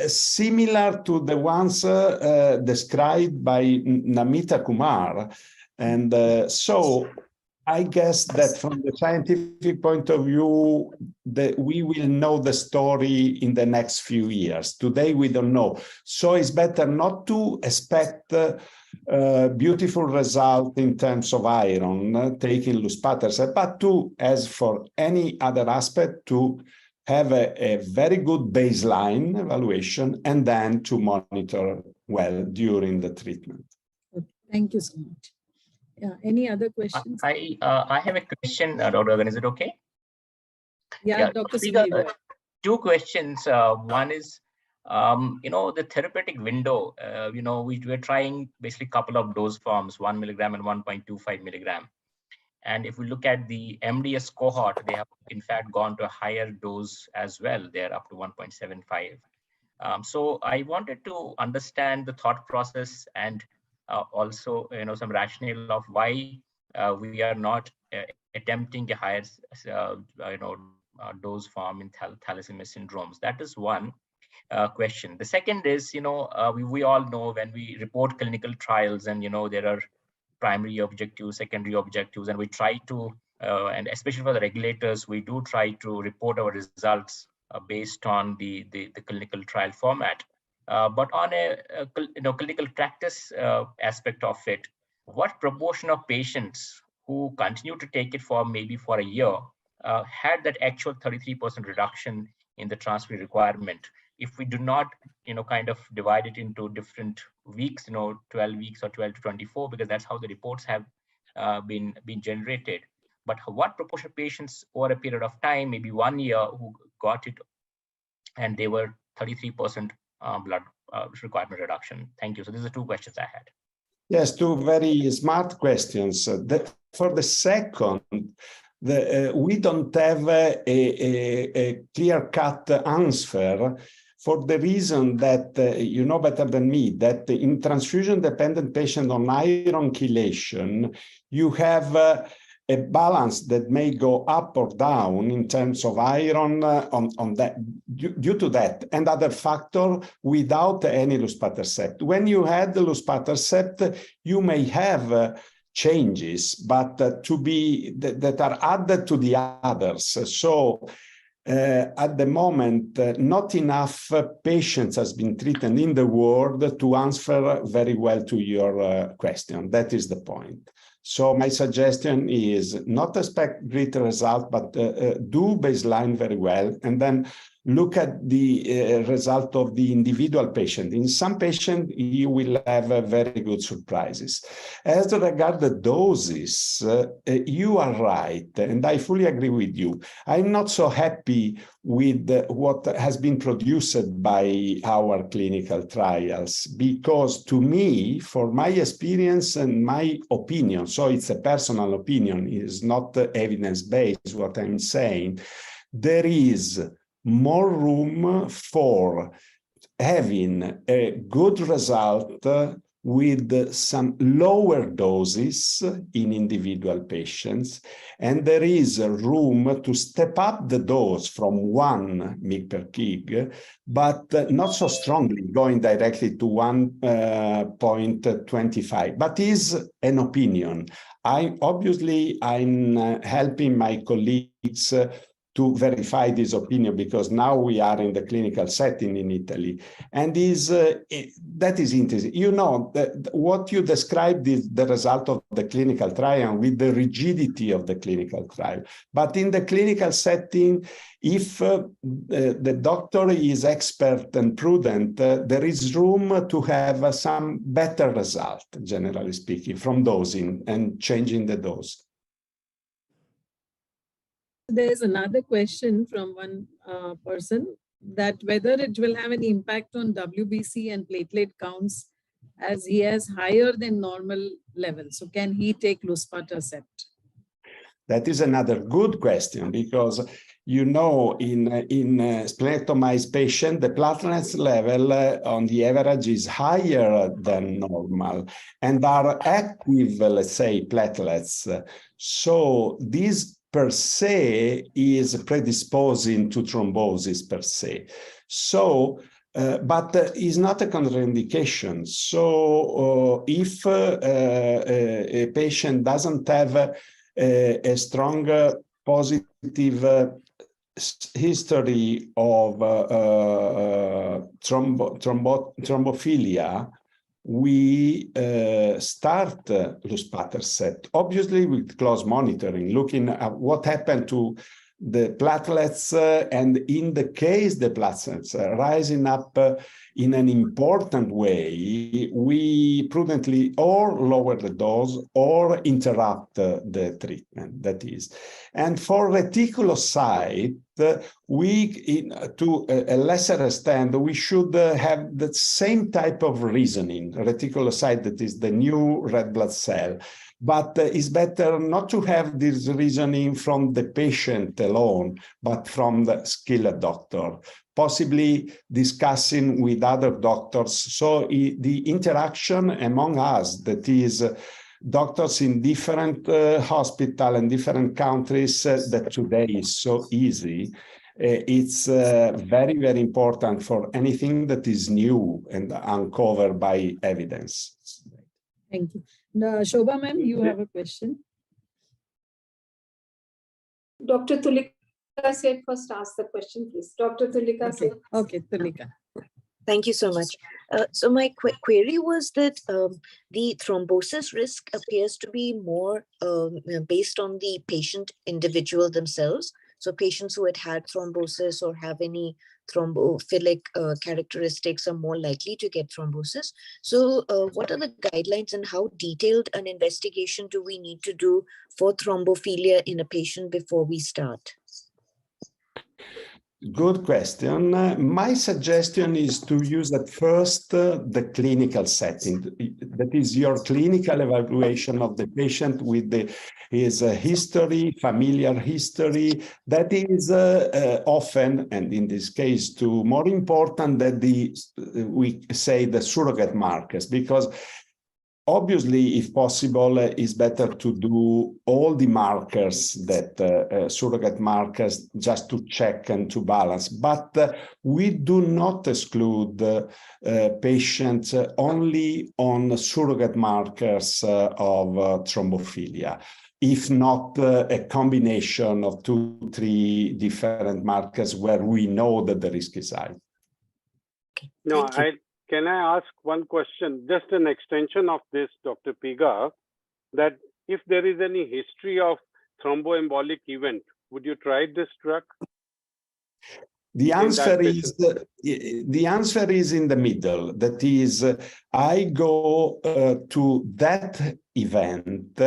[SPEAKER 4] similar to the ones described by Namita Kumar. And so I guess that from the scientific point of view, we will know the story in the next few years. Today, we don't know. So it's better not to expect beautiful result in terms of iron taking Luspatercept, but to, as for any other aspect, to have a very good baseline evaluation and then to monitor well during the treatment.
[SPEAKER 3] Okay, thank you so much. Yeah, any other questions?
[SPEAKER 10] I have a question, Dr. Gagan, is it okay?
[SPEAKER 3] Yeah, Dr. Sunil.
[SPEAKER 10] Two questions. One is, the therapeutic window, we're trying basically a couple of dose forms, 1 milligram and 1.25 milligram. And if we look at the MDS cohort, they have in fact gone to a higher dose as well. They're up to 1.75. So I wanted to understand the thought process and also, some rationale of why we are not attempting a higher, dose form in thalassemia syndromes. That is one question. The second is, we all know when we report clinical trials and, there are primary objectives, secondary objectives, and we try to, and especially for the regulators, we do try to report our results based on the clinical trial format. But on a clinical practice aspect of it, what proportion of patients who continue to take it for maybe for a year had that actual 33% reduction in the transfusion requirement? If we do not, kind of divide it into different weeks, 12 weeks or 12 to 24, because that's how the reports have been generated. But what proportion of patients over a period of time, maybe 1 year, who got it and they were 33% blood requirement reduction? Thank you. So these are two questions I had.
[SPEAKER 4] Yes, two very smart questions. For the second, we don't have a clear-cut answer for the reason that you know better than me, that in transfusion-dependent patient on iron chelation, you have a balance that may go up or down in terms of iron on that due to that and other factor without any Luspatercept. When you had the Luspatercept, you may have changes, but that are added to the others. So at the moment, not enough patients has been treated in the world to answer very well to your question. That is the point. So my suggestion is not expect great result, but do baseline very well, and then look at the result of the individual patient. In some patients, you will have very good surprises. As regards the doses, you are right, and I fully agree with you. I'm not so happy with what has been produced by our clinical trials, because to me, for my experience and my opinion, so it's a personal opinion, it's not evidence-based what I'm saying, there is more room for having a good result with some lower doses in individual patients, and there is room to step up the dose from 1 mg per kg, but not so strongly, going directly to 1.25, but is an opinion. I'm helping my colleagues to verify this opinion, because now we are in the clinical setting in Italy, and that is interesting. You know, what you described is the result of the clinical trial with the rigidity of the clinical trial. But in the clinical setting, if the doctor is expert and prudent, there is room to have some better result, generally speaking, from dosing and changing the dose.
[SPEAKER 3] There's another question from one person, that whether it will have any impact on WBC and platelet counts, as he has higher than normal levels. So can he take Luspatercept?
[SPEAKER 4] That is another good question, because you know, in splenectomized patient, the platelets level on the average is higher than normal and are active, let's say, platelets. So this per se is predisposing to thrombosis per se. So, but is not a contraindication. So if a patient doesn't have a strong positive history of thrombophilia, we start Luspatercept, obviously with close monitoring, looking at what happened to the platelets, and in the case the platelets are rising up in an important way, we prudently or lower the dose or interrupt the treatment, that is. And for reticulocyte, to a lesser extent, we should have the same type of reasoning. Reticulocyte, that is the new red blood cell. But it's better not to have this reasoning from the patient alone, but from the skilled doctor, possibly discussing with other doctors. So the interaction among us, that is doctors in different hospitals and different countries, that today is so easy, it's very, very important for anything that is new and uncovered by evidence.
[SPEAKER 3] Thank you. Shobha ma'am, you have a question.
[SPEAKER 11] Dr. Tulika said first ask the question, please. Dr. Tulika.
[SPEAKER 3] Okay, Tulika.
[SPEAKER 8] Thank you so much. So my query was that the thrombosis risk appears to be more based on the patient individual themselves. So patients who had thrombosis or have any thrombophilic characteristics are more likely to get thrombosis. So what are the guidelines and how detailed an investigation do we need to do for thrombophilia in a patient before we start?
[SPEAKER 4] Good question. My suggestion is to use at first the clinical setting. That is your clinical evaluation of the patient with his history, familiar history. That is often, and in this case too, more important than we say the surrogate markers, because obviously, if possible, it's better to do all the markers that surrogate markers just to check and to balance. But we do not exclude patients only on surrogate markers of thrombophilia, if not a combination of 2-3 different markers where we know that the risk is high.
[SPEAKER 5] No, can I ask one question, just an extension of this, Dr. Piga, that if there is any history of thromboembolic event, would you try this drug?
[SPEAKER 4] The answer is in the middle. That is, I go to that event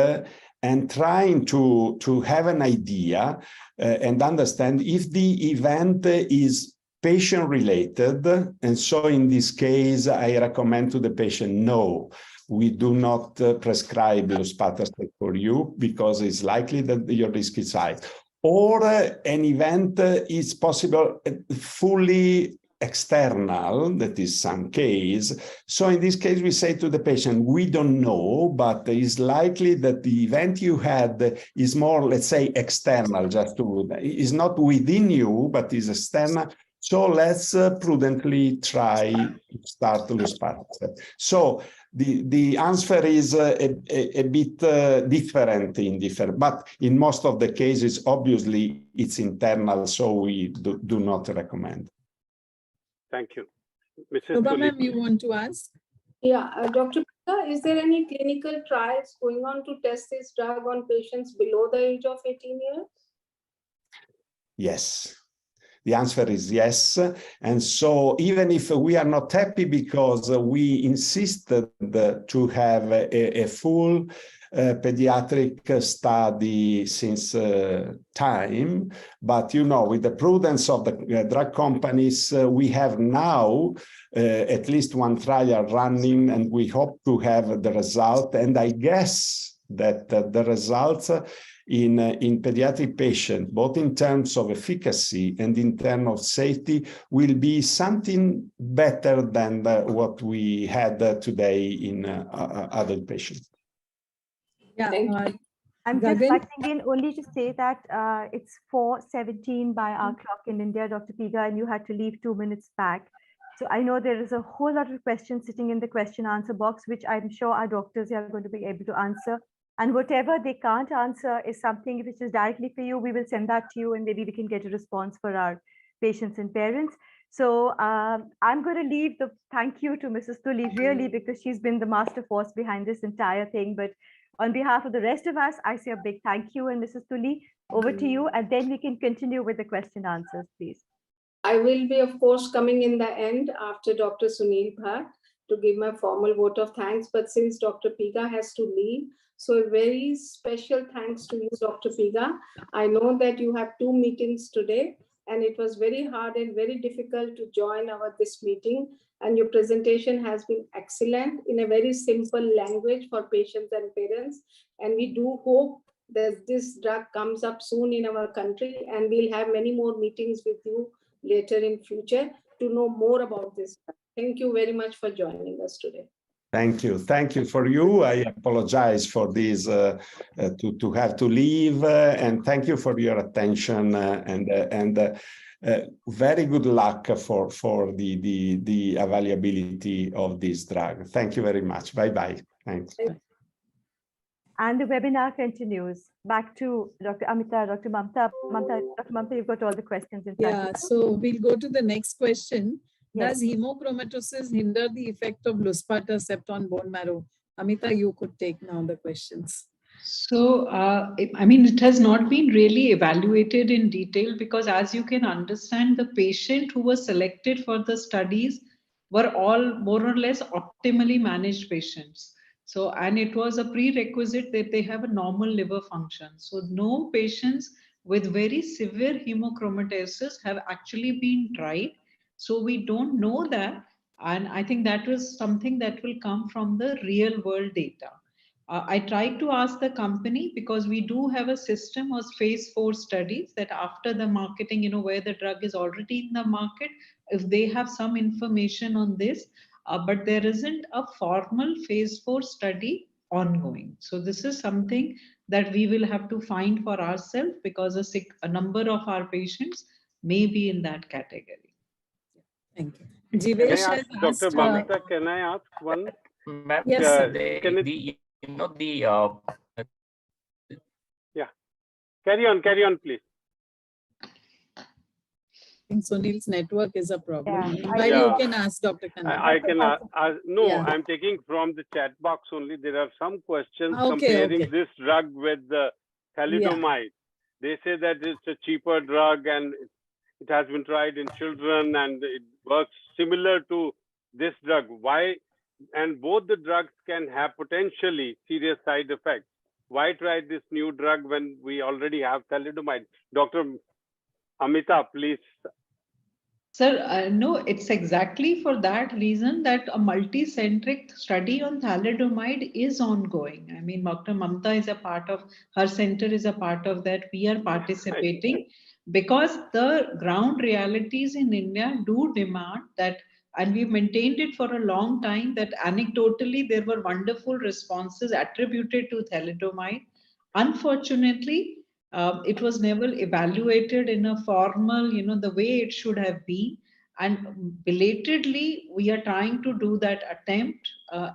[SPEAKER 4] and trying to have an idea and understand if the event is patient-related, and so in this case, I recommend to the patient, no, we do not prescribe Luspatercept for you because it's likely that your risk is high. Or an event is possible fully external, that is some case. So in this case, we say to the patient, we don't know, but it's likely that the event you had is more, let's say, external, is not within you, but is external. So let's prudently try to start luspatercept. So the answer is a bit different in different, but in most of the cases, obviously, it's internal, so we do not recommend.
[SPEAKER 5] Thank you. Mrs.
[SPEAKER 3] Shobha
[SPEAKER 5] Tulip.
[SPEAKER 3] ma'am, you want to ask?
[SPEAKER 11] Yeah, Dr. Pika, is there any clinical trials going on to test this drug on patients below the age of 18 years?
[SPEAKER 4] Yes. The answer is yes. And so even if we are not happy because we insisted to have a full pediatric study since time, but with the prudence of the drug companies, we have now at least one trial running, and we hope to have the result. And I guess that the results in pediatric patients, both in terms of efficacy and in terms of safety, will be something better than what we had today in adult patients.
[SPEAKER 3] Yeah,
[SPEAKER 1] I'm just
[SPEAKER 3] Gagan?
[SPEAKER 1] butting in only to say that it's 4:17 by our clock in India, Dr. Piga, and you had to leave 2 minutes back. So I know there is a whole lot of questions sitting in the question answer box, which I'm sure our doctors are going to be able to answer. And whatever they can't answer is something which is directly for you. We will send that to you, and maybe we can get a response for our patients and parents. So I'm going to leave the thank you to Mrs. Tuli, really, because she's been the master force behind this entire thing. But on behalf of the rest of us, I say a big thank you. And Mrs. Tuli, over to you. And then we can continue with the question answers, please.
[SPEAKER 11] I will be, of course, coming in the end after Dr. Sunil Bhatt to give my formal vote of thanks. But since Dr. Piga has to leave, so a very special thanks to you, Dr. Piga. I know that you have 2 meetings today, and it was very hard and very difficult to join this meeting. And your presentation has been excellent in a very simple language for patients and parents. And we do hope that this drug comes up soon in our country, and we'll have many more meetings with you later in future to know more about this. Thank you very much for joining us today.
[SPEAKER 4] Thank you. Thank you for you. I apologize for this, to have to leave, and thank you for your attention, and very good luck for the availability of this drug. Thank you very much. Bye-bye. Thanks.
[SPEAKER 1] And the webinar continues. Back to Dr. Amita, Dr. Mamta. Dr. Mamta, you've got all the questions in front of you.
[SPEAKER 3] So we'll go to the next question.
[SPEAKER 1] Yes.
[SPEAKER 3] Does hemochromatosis hinder the effect of luspatercept on bone marrow? Amita, you could take now the questions.
[SPEAKER 7] So, I mean, it has not been really evaluated in detail because, as you can understand, the patient who was selected for the studies were all more or less optimally managed patients. So, and it was a prerequisite that they have a normal liver function. So, no patients with very severe hemochromatosis have actually been tried. So, we don't know that. And I think that was something that will come from the real world data. I tried to ask the company because we do have a system of phase 4 studies that after the marketing, where the drug is already in the market, if they have some information on this, but there isn't a formal phase 4 study ongoing. So this is something that we will have to find for ourselves because a number of our patients may be in that category.
[SPEAKER 3] Thank you. Jivesh has asked,
[SPEAKER 5] Dr. Mamta, can I ask one?
[SPEAKER 3] Yes,
[SPEAKER 5] yeah. Carry on, please.
[SPEAKER 3] I think Sunil's network is a problem.
[SPEAKER 1] Yeah.
[SPEAKER 3] You can ask Dr. Khanna.
[SPEAKER 5] I can I'm taking from the chat box only. There are some questions comparing this drug with the thalidomide. They say that it's a cheaper drug and it has been tried in children and it works similar to this drug. Why? And both the drugs can have potentially serious side effects. Why try this new drug when we already have thalidomide? Dr. Amita, please.
[SPEAKER 7] Sir, no, it's exactly for that reason that a multi-centric study on thalidomide is ongoing. I mean, Dr. Mamta is a part of, her center is a part of that. We are participating. because the ground realities in India do demand that, and we maintained it for a long time, that anecdotally there were wonderful responses attributed to thalidomide. Unfortunately, it was never evaluated in a formal, the way it should have been. And belatedly, we are trying to do that attempt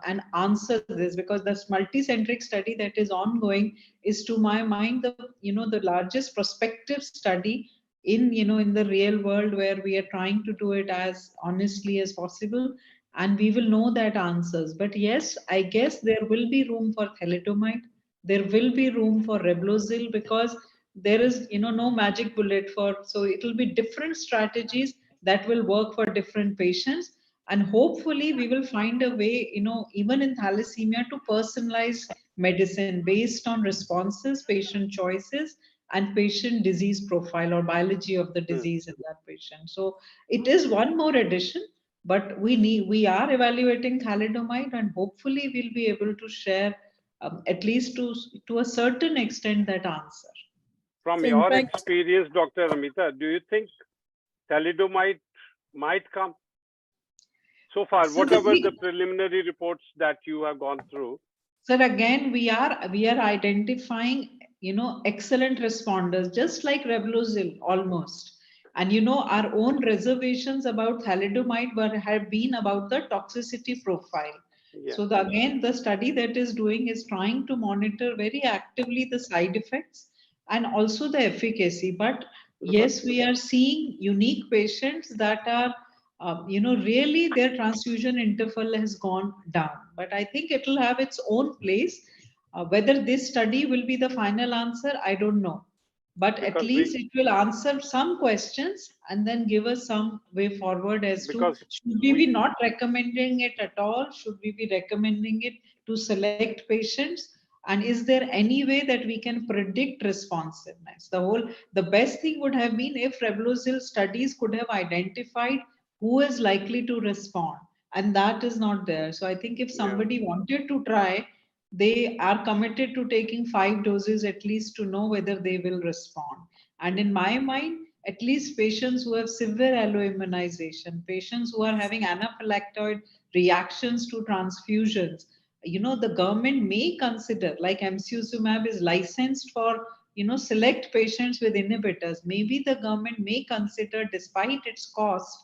[SPEAKER 7] and answer this, because this multicentric study that is ongoing is, to my mind, the largest prospective study in the real world, where we are trying to do it as honestly as possible, and we will know that answers. But yes, I guess there will be room for thalidomide, there will be room for Reblozyl, because there is no magic bullet for, so it will be different strategies that will work for different patients. And hopefully we will find a way, even in thalassemia, to personalize medicine based on responses, patient choices, and patient disease profile or biology of the disease in that patient. So it is one more addition, but we are evaluating thalidomide, and hopefully we'll be able to share at least to a certain extent that answer.
[SPEAKER 5] From
[SPEAKER 3] So in
[SPEAKER 5] your
[SPEAKER 3] fact-
[SPEAKER 5] experience, Dr. Amita, do you think thalidomide might come? So far,
[SPEAKER 7] So
[SPEAKER 5] whatever the preliminary reports that you have gone through.
[SPEAKER 7] Sir, again, we are identifying, excellent responders, just like Reblozyl almost. And our own reservations about thalidomide have been about the toxicity profile.
[SPEAKER 5] Yeah.
[SPEAKER 7] So again, the study that is doing is trying to monitor very actively the side effects and also the efficacy. But yes, we are seeing unique patients that are really their transfusion interval has gone down. But I think it will have its own place. Whether this study will be the final answer, I don't know. But
[SPEAKER 5] Because
[SPEAKER 7] at least it will answer some questions and then give us some way forward as to, should we be not recommending it at all? Should we be recommending it to select patients? And is there any way that we can predict responsiveness? The best thing would have been if Reblozyl studies could have identified who is likely to respond, and that is not there. So I think if somebody wanted to try, they are committed to taking 5 doses at least to know whether they will respond. And in my mind, at least patients who have severe alloimmunization, patients who are having anaphylactoid reactions to transfusions, the government may consider, like emcizumab is licensed for select patients with inhibitors. Maybe the government may consider, despite its cost,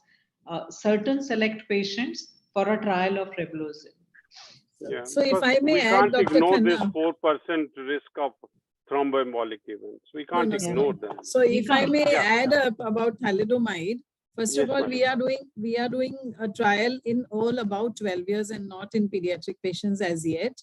[SPEAKER 7] certain select patients for a trial of Reblozyl.
[SPEAKER 5] Yeah,
[SPEAKER 3] so if I may
[SPEAKER 5] we
[SPEAKER 3] add,
[SPEAKER 5] can't
[SPEAKER 3] Dr.
[SPEAKER 5] ignore this
[SPEAKER 3] Khanna.
[SPEAKER 5] 4% risk of thromboembolic events. We can't ignore them.
[SPEAKER 3] So if I may add about thalidomide, first
[SPEAKER 5] Yes,
[SPEAKER 3] of all,
[SPEAKER 5] madam.
[SPEAKER 3] we are doing a trial in all about 12 years and not in pediatric patients as yet.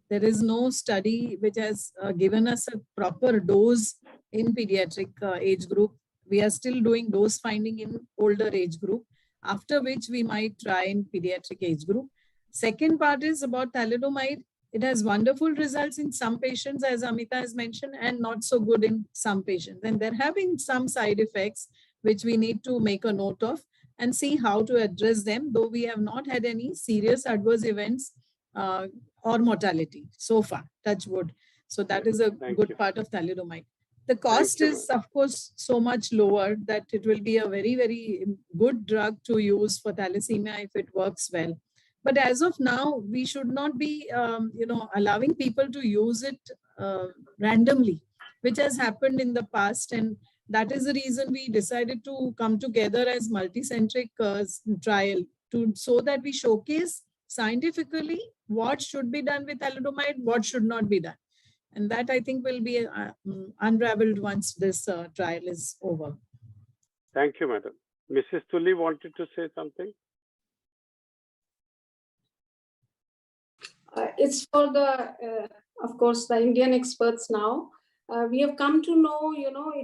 [SPEAKER 3] There is no study which has given us a proper dose in pediatric age group. We are still doing dose finding in older age group, after which we might try in pediatric age group. Second part is about thalidomide. It has wonderful results in some patients, as Amita has mentioned, and not so good in some patients. And there have been some side effects which we need to make a note of and see how to address them, though we have not had any serious adverse events or mortality so far, touch wood. So that is a good part of thalidomide. The cost is, of course, so much lower that it will be a very, very good drug to use for thalassemia if it works well. But as of now, we should not be, allowing people to use it randomly, which has happened in the past. And that is the reason we decided to come together as multicentric trial so that we showcase scientifically what should be done with thalidomide, what should not be done. And that, I think, will be unraveled once this trial is over.
[SPEAKER 5] Thank you, madam. Mrs. Tully wanted to say something.
[SPEAKER 11] It's for the, of course, the Indian experts now. We have come to know,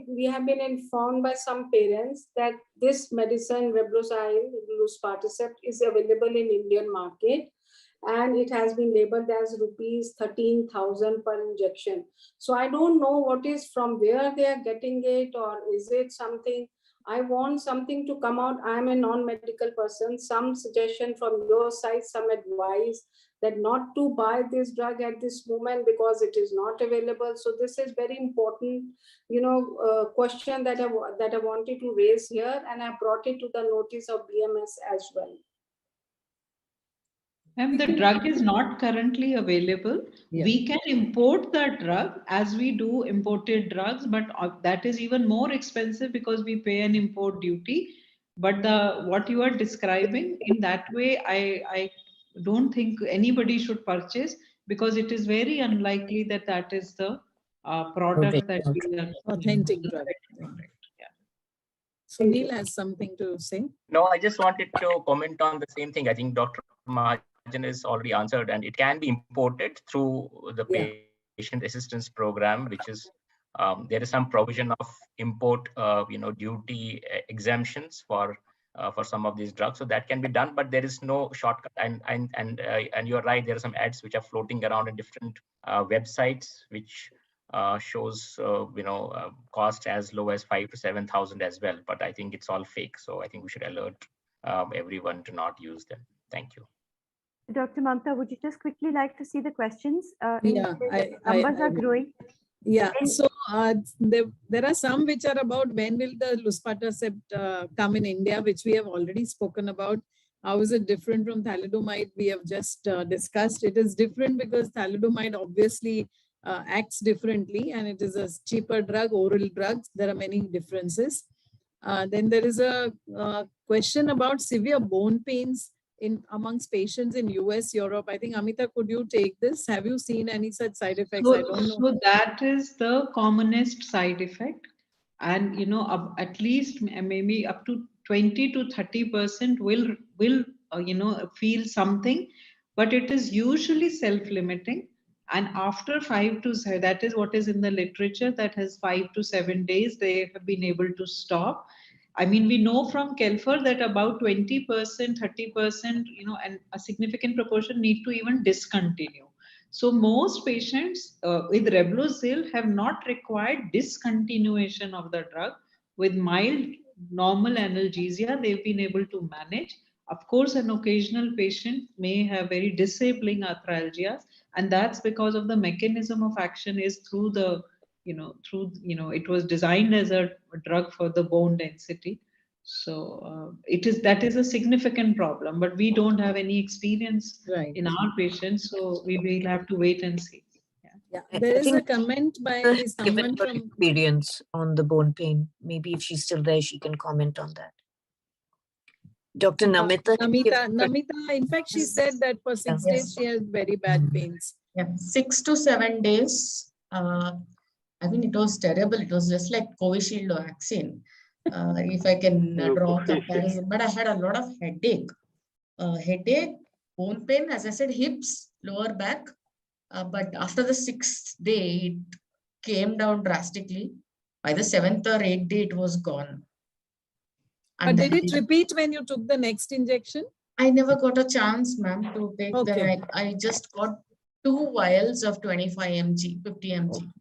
[SPEAKER 11] we have been informed by some parents that this medicine, Reblozyl, Luspatercept, is available in Indian market, and it has been labeled as rupees 13,000 per injection. So I don't know what is, from where they are getting it, or is it something. I want something to come out. I am a non-medical person. Some suggestion from your side, some advice, that not to buy this drug at this moment because it is not available. So this is very important, question that I wanted to raise here, and I brought it to the notice of BMS as well.
[SPEAKER 7] Ma'am, the drug is not currently available.
[SPEAKER 3] Yeah.
[SPEAKER 7] We can import the drug as we do imported drugs, but that is even more expensive because we pay an import duty. But what you are describing in that way, I don't think anybody should purchase, because it is very unlikely that that is the product that we are
[SPEAKER 3] Authentic drug.
[SPEAKER 7] Yeah.
[SPEAKER 3] Sunil has something to say.
[SPEAKER 10] No, I just wanted to comment on the same thing. I think Dr. Mahajan is already answered, and it can be imported through the patient assistance program, which is there is some provision of import, duty exemptions for some of these drugs, so that can be done. But there is no shortcut. And you're right. There are some ads which are floating around in different websites, which shows cost as low as 5,000 to 7,000 as well. But I think it's all fake. So I think we should alert everyone to not use them. Thank you.
[SPEAKER 1] Dr. Mamta, would you just quickly like to see the questions?
[SPEAKER 3] Yeah,
[SPEAKER 1] Numbers are growing.
[SPEAKER 3] Yeah, so there are some which are about when will the Luspatercept come in India, which we have already spoken about. How is it different from thalidomide? We have just discussed. It is different because thalidomide obviously acts differently, and it is a cheaper drug, oral drugs. There are many differences. Then there is a question about severe bone pains amongst patients in US, Europe. I think, Amita, could you take this? Have you seen any such side effects? I don't know.
[SPEAKER 7] So that is the commonest side effect. And, at least maybe up to 20 to 30% will feel something, but it is usually self-limiting. And after 5 to 7, that is what is in the literature, that has 5 to 7 days, they have been able to stop. I mean, we know from Kelfer that about 20%, 30%, and a significant proportion need to even discontinue. So most patients with Reblozyl have not required discontinuation of the drug. With mild normal analgesia, they've been able to manage. Of course, an occasional patient may have very disabling arthralgias, and that's because of the mechanism of action is through the it was designed as a drug for the bone density. So that is a significant problem, but we don't have any experience in our patients, so we will have to wait and see.
[SPEAKER 3] Yeah. There is a comment by someone from
[SPEAKER 8] experience on the bone pain. Maybe if she's still there, she can comment on that. Dr. Namita.
[SPEAKER 3] Namita, in fact, she said that for 6 days she has very bad pains.
[SPEAKER 9] Yeah, 6 to 7 days. I mean, it was terrible. It was just like Covishield or vaccine, if I can draw a comparison. But I had a lot of headache. Bone pain, as I said, hips, lower back. But after the 6th day, it came down drastically. By the 7th or 8th day, it was gone.
[SPEAKER 3] And but did it repeat when you took the next injection?
[SPEAKER 9] I never got a chance, ma'am, to take them. I just got 2 vials of 25 mg, 50 mg.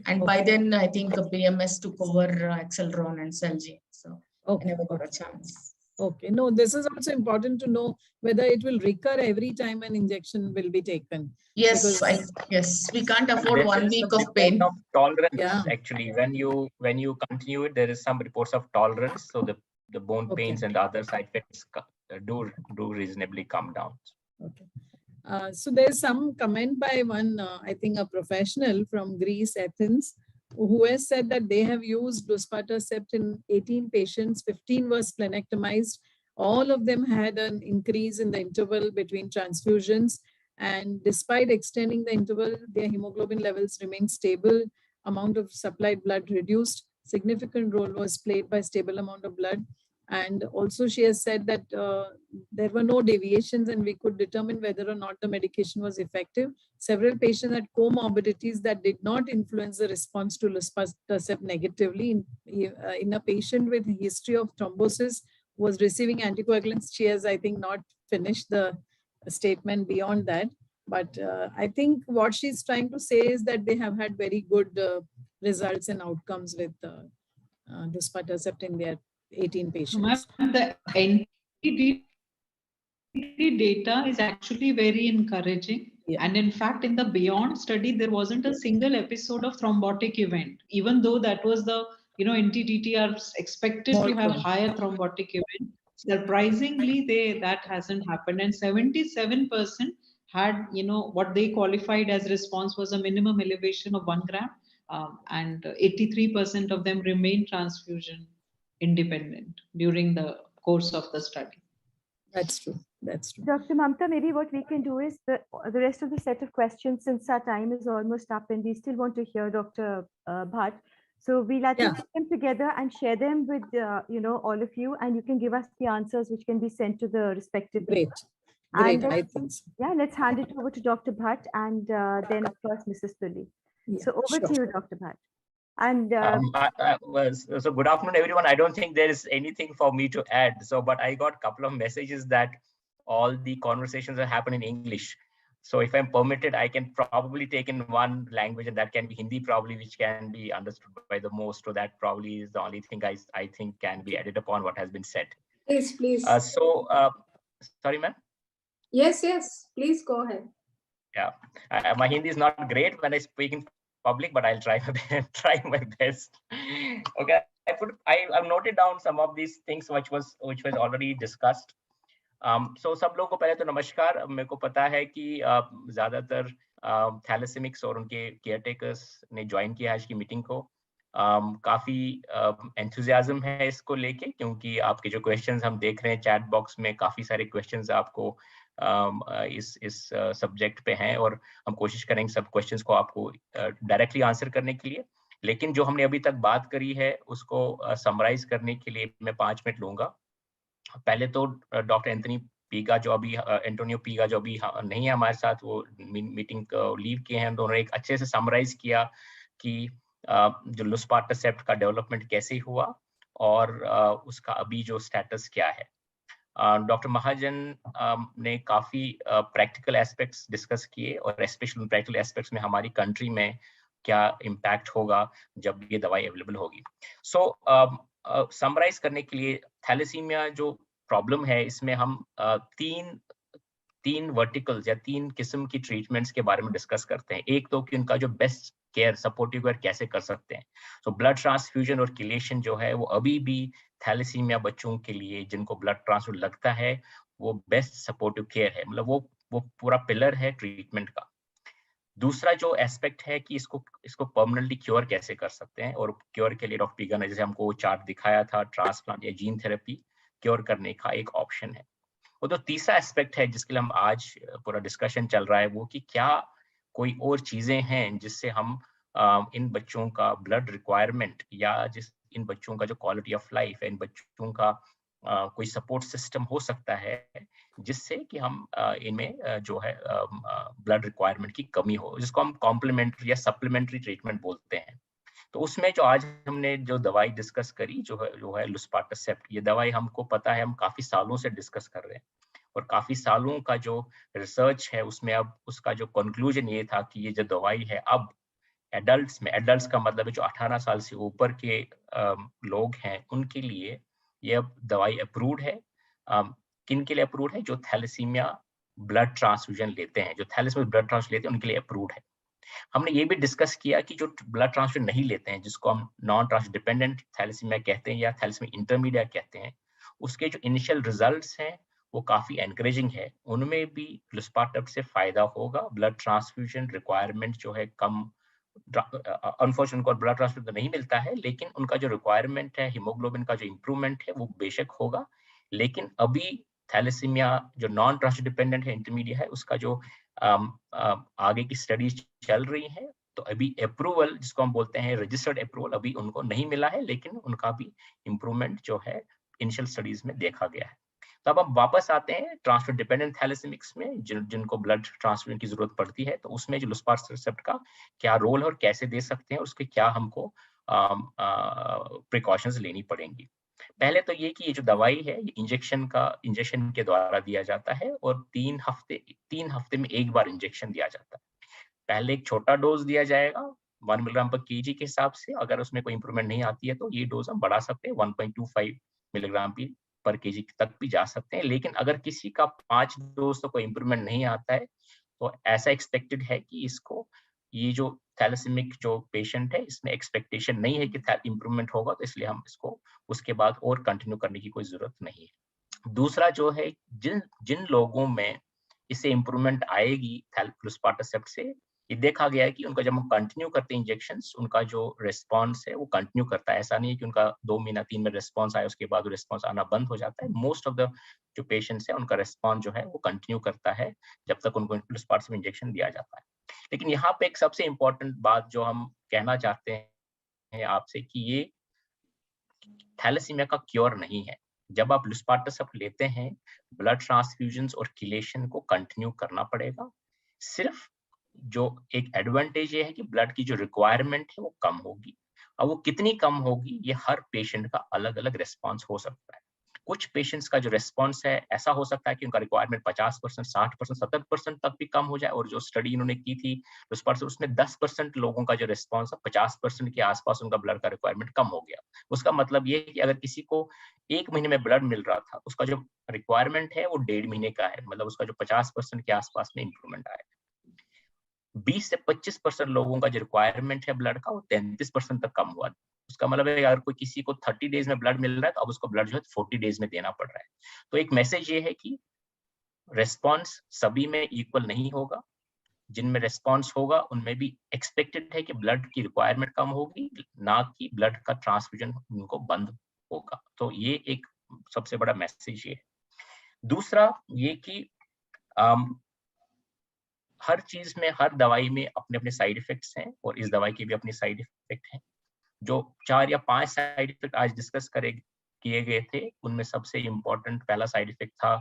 [SPEAKER 9] And by then, I think BMS took over Acceleron and Celgene. So I never got a chance.
[SPEAKER 3] Okay. No, this is also important to know whether it will recur every time an injection will be taken.
[SPEAKER 9] Yes, yes. We can't afford 1 week of pain.
[SPEAKER 10] Of tolerance, actually, when you continue it, there is some reports of tolerance. So the bone pains and the other side effects do reasonably come down.
[SPEAKER 3] Okay. So there's some comment by one, I think a professional from Greece, Athens, who has said that they have used Luspatercept in 18 patients, 15 were splenectomized. All of them had an increase in the interval between transfusions. And despite extending the interval, their hemoglobin levels remained stable, amount of supplied blood reduced, significant role was played by stable amount of blood. And also she has said that there were no deviations and we could determine whether or not the medication was effective. Several patients had comorbidities that did not influence the response to Luspatercept negatively. In a patient with a history of thrombosis who was receiving anticoagulants, she has, I think, not finished the statement beyond that. But I think what she's trying to say is that they have had very good results and outcomes with Luspatercept in their 18 patients.
[SPEAKER 7] The NTDT data is actually very encouraging.
[SPEAKER 3] Yeah.
[SPEAKER 7] And in fact, in the Beyond study, there wasn't a single episode of thrombotic event, even though that was the, NTDT are expected
[SPEAKER 3] More
[SPEAKER 7] to have
[SPEAKER 3] common.
[SPEAKER 7] higher thrombotic event. Surprisingly, that hasn't happened. And 77% had, what they qualified as response was a minimum elevation of 1 gram. And 83% of them remained transfusion independent during the course of the study.
[SPEAKER 3] That's true. That's true.
[SPEAKER 1] Dr. Mamta, maybe what we can do is the rest of the set of questions, since our time is almost up and we still want to hear Dr. Bhatt. So we'll I think
[SPEAKER 3] Yeah.
[SPEAKER 1] put them together and share them with all of you, and you can give us the answers which can be sent to the respective.
[SPEAKER 3] Great.
[SPEAKER 1] And
[SPEAKER 3] Great. I think so.
[SPEAKER 1] yeah, let's hand it over to Dr. Bhatt and then of course Mrs. Tully.
[SPEAKER 3] Yeah,
[SPEAKER 1] So over to
[SPEAKER 3] sure.
[SPEAKER 1] you, Dr. Bhatt. And
[SPEAKER 10] so good afternoon, everyone. I don't think there is anything for me to add. So, but I got a couple of messages that all the conversations are happening in English. So if I'm permitted, I can probably take in one language, and that can be Hindi probably, which can be understood by the most. So that probably is the only thing I think can be added upon what has been said.
[SPEAKER 11] Please, please.
[SPEAKER 10] Sorry, ma'am.
[SPEAKER 11] Yes, please go ahead.
[SPEAKER 10] Yeah, my Hindi is not great when I speak in public, but I'll try my best. Okay, I've noted down some of these things which was already discussed. So सब लोगों को पहले तो नमस्कार. मेरे को पता है कि ज्यादातर थैलेसेमिक्स और उनके केयरटेकर्स ने ज्वाइन किया आज की मीटिंग को. काफी एंथुजियाज्म है इसको लेके, क्योंकि आपके जो क्वेश्चंस हम देख रहे हैं चैट बॉक्स में, काफी सारे क्वेश्चंस आपको इस सब्जेक्ट पे हैं, और हम कोशिश करेंगे सब क्वेश्चंस को आपको डायरेक्टली आंसर करने के लिए. लेकिन जो हमने अभी तक बात करी है उसको समराइज करने के लिए मैं 5 मिनट लूंगा. पहले तो डॉक्टर एंटोनियो पीगा जो अभी नहीं है हमारे साथ, वो मीटिंग लीव किए हैं, दोनों एक अच्छे से समराइज किया कि जो लुस्पाटरसेप्ट का डेवलपमेंट कैसे हुआ और उसका अभी जो स्टेटस क्या है. डॉक्टर महाजन ने काफी प्रैक्टिकल एस्पेक्ट्स डिस्कस किए, और स्पेशल प्रैक्टिकल एस्पेक्ट्स में हमारी कंट्री में क्या इम्पैक्ट होगा जब ये दवाई अवेलेबल होगी. सो समराइज करने के लिए, थैलेसीमिया जो प्रॉब्लम है इसमें हम तीन वर्टिकल्स या 3 किस्म की ट्रीटमेंट्स के बारे में डिस्कस करते हैं. एक तो कि उनका जो बेस्ट केयर, सपोर्टिव केयर कैसे कर सकते हैं. सो ब्लड ट्रांसफ्यूजन और किलेशन जो है वो अभी भी थैलेसीमिया बच्चों के लिए जिनको ब्लड ट्रांसफ्यूजन लगता है वो बेस्ट सपोर्टिव केयर है, मतलब वो पूरा पिलर है ट्रीटमेंट का. दूसरा जो एस्पेक्ट है कि इसको परमानेंटली क्योर कैसे कर सकते हैं, और क्योर के लिए डॉक्टर पीगा ने जैसे हमको चार्ट दिखाया था, ट्रांसप्लांट या जीन थेरेपी क्योर करने का एक ऑप्शन है. वो तो तीसरा एस्पेक्ट है जिसके लिए हम आज पूरा डिस्कशन चल रहा है, वो कि क्या कोई और चीजें हैं जिससे हम इन बच्चों का ब्लड रिक्वायरमेंट या इन बच्चों का जो क्वालिटी ऑफ लाइफ है, इन बच्चों का कोई सपोर्ट सिस्टम हो सकता है जिससे कि हम इनमें जो है ब्लड रिक्वायरमेंट की कमी हो, जिसको हम कॉम्प्लीमेंट्री या सप्लीमेंट्री ट्रीटमेंट बोलते हैं. तो उसमें जो आज हमने जो दवाई डिस्कस करी जो है लुस्पाटरसेप्ट, ये दवाई हमको पता है हम काफी सालों से डिस्कस कर रहे हैं, और काफी सालों का जो रिसर्च है उसमें अब उसका जो कंक्लूजन ये था कि ये जो दवाई है अब एडल्ट्स का मतलब है जो 18 साल से ऊपर के लोग हैं उनके लिए ये अब दवाई अप्रूव्ड है. किन के लिए अप्रूव्ड है? जो थैलेसीमिया ब्लड ट्रांसफ्यूजन लेते हैं, जो थैलेसीमिया ब्लड ट्रांसफ्यूजन लेते हैं उनके लिए अप्रूव्ड है. हमने ये भी डिस्कस किया कि जो ब्लड ट्रांसफ्यूजन नहीं लेते हैं, जिसको हम नॉन ट्रांसफ्यूजन डिपेंडेंट थैलेसीमिया कहते हैं या थैलेसीमिया इंटरमीडिएट कहते हैं, उसके जो इनिशियल रिजल्ट्स हैं वो काफी एनकरेजिंग है. उनमें भी लुस्पाटरसेप्ट से फायदा होगा. ब्लड ट्रांसफ्यूजन रिक्वायरमेंट जो है कम, अनफॉर्चुनेटली उनको ब्लड ट्रांसफ्यूजन नहीं मिलता है, लेकिन उनका जो रिक्वायरमेंट है, हीमोग्लोबिन का जो इंप्रूवमेंट है वो बेशक होगा. लेकिन अभी थैलेसीमिया जो नॉन ट्रांसफ्यूजन डिपेंडेंट है, इंटरमीडिएट है, उसका जो आगे की स्टडीज चल रही है, तो अभी अप्रूवल जिसको हम बोलते हैं रजिस्टर्ड अप्रूवल अभी उनको नहीं मिला है, लेकिन उनका भी इंप्रूवमेंट जो है इनिशियल स्टडीज में देखा गया है. तो अब हम वापस आते हैं ट्रांसफ्यूजन डिपेंडेंट थैलेसेमिक्स में, जिनको ब्लड ट्रांसफ्यूजन की जरूरत पड़ती है. तो उसमें जो लुस्पाटरसेप्ट का क्या रोल है और कैसे दे सकते हैं, उसके क्या हमको प्रिकॉशंस लेनी पड़ेंगी. पहले तो ये कि ये जो दवाई है ये इंजेक्शन के द्वारा दिया जाता है, और 3 हफ्ते में एक बार इंजेक्शन दिया जाता है. पहले एक छोटा डोज दिया जाएगा 1 मिलीग्राम पर केजी के हिसाब से. अगर उसमें कोई इंप्रूवमेंट नहीं आती है तो ये डोज हम बढ़ा सकते हैं 1.25 मिलीग्राम पर केजी तक भी जा सकते हैं। लेकिन अगर किसी का 5 डोज तो कोई इंप्रूवमेंट नहीं आता है, तो ऐसा एक्सपेक्टेड है कि इसको, ये जो थैलेसीमिक जो पेशेंट है, इसमें एक्सपेक्टेशन नहीं है कि इंप्रूवमेंट होगा, तो इसलिए हम इसको उसके बाद और कंटिन्यू करने की कोई जरूरत नहीं है। दूसरा जो है, जिन लोगों में इससे इंप्रूवमेंट आएगी लुस्पाटरसेप्ट से, ये देखा गया है कि उनका जब हम कंटिन्यू करते हैं इंजेक्शंस, उनका जो रिस्पांस है वो कंटिन्यू करता है। ऐसा नहीं है कि उनका 2 महीना 3 महीना रिस्पांस आया उसके बाद रिस्पांस आना बंद हो जाता है। मोस्ट ऑफ द जो पेशेंट्स है उनका रिस्पांस जो है वो कंटिन्यू करता है जब तक उनको लुस्पाटरसेप्ट इंजेक्शन दिया जाता है। लेकिन यहाँ पे एक सबसे इंपॉर्टेंट बात जो हम कहना चाहते हैं आपसे, कि ये थैलेसीमिया का क्योर नहीं है। जब आप लुस्पाटरसेप्ट लेते हैं, ब्लड ट्रांसफ्यूजन्स और किलेशन को कंटिन्यू करना पड़ेगा। सिर्फ जो एक एडवांटेज ये है कि ब्लड की जो रिक्वायरमेंट है वो कम होगी। अब वो कितनी कम होगी, ये हर पेशेंट का अलग अलग रिस्पॉन्स हो सकता है। कुछ पेशेंट्स का जो रिस्पॉन्स है, ऐसा हो सकता है कि उनका रिक्वायरमेंट 50%, 60%, 70% तक भी कम हो जाए। और जो स्टडी इन्होंने की थी उस पर, उसमें 10% लोगों का जो रिस्पॉन्स है, 50% के आसपास उनका ब्लड का रिक्वायरमेंट कम हो गया। उसका मतलब ये है कि अगर किसी को 1 महीने में ब्लड मिल रहा था, उसका जो रिक्वायरमेंट है वो 1.5 महीने का है, मतलब उसका जो 50% के आसपास में इंप्रूवमेंट आया। 20 से 25% लोगों का जो रिक्वायरमेंट है ब्लड का, वो 33% तक कम हुआ। उसका मतलब है अगर कोई किसी को 30 डेज में ब्लड मिल रहा है, तो अब उसको ब्लड जो है 40 डेज में देना पड़ रहा है। तो एक मैसेज ये है कि रेस्पॉन्स सभी में इक्वल नहीं होगा। जिनमें रेस्पॉन्स होगा उनमें भी एक्सपेक्टेड है कि ब्लड की रिक्वायरमेंट कम होगी, ना कि ब्लड का ट्रांसफ्यूजन उनको बंद होगा। तो ये एक सबसे बड़ा मैसेज ये है। दूसरा ये कि हर चीज में, हर दवाई में अपने अपने साइड इफेक्ट्स हैं, और इस दवाई के भी अपने साइड इफेक्ट हैं। जो 4 या 5 साइड इफेक्ट आज डिस्कस किए गए थे, उनमें सबसे इंपॉर्टेंट पहला साइड इफेक्ट था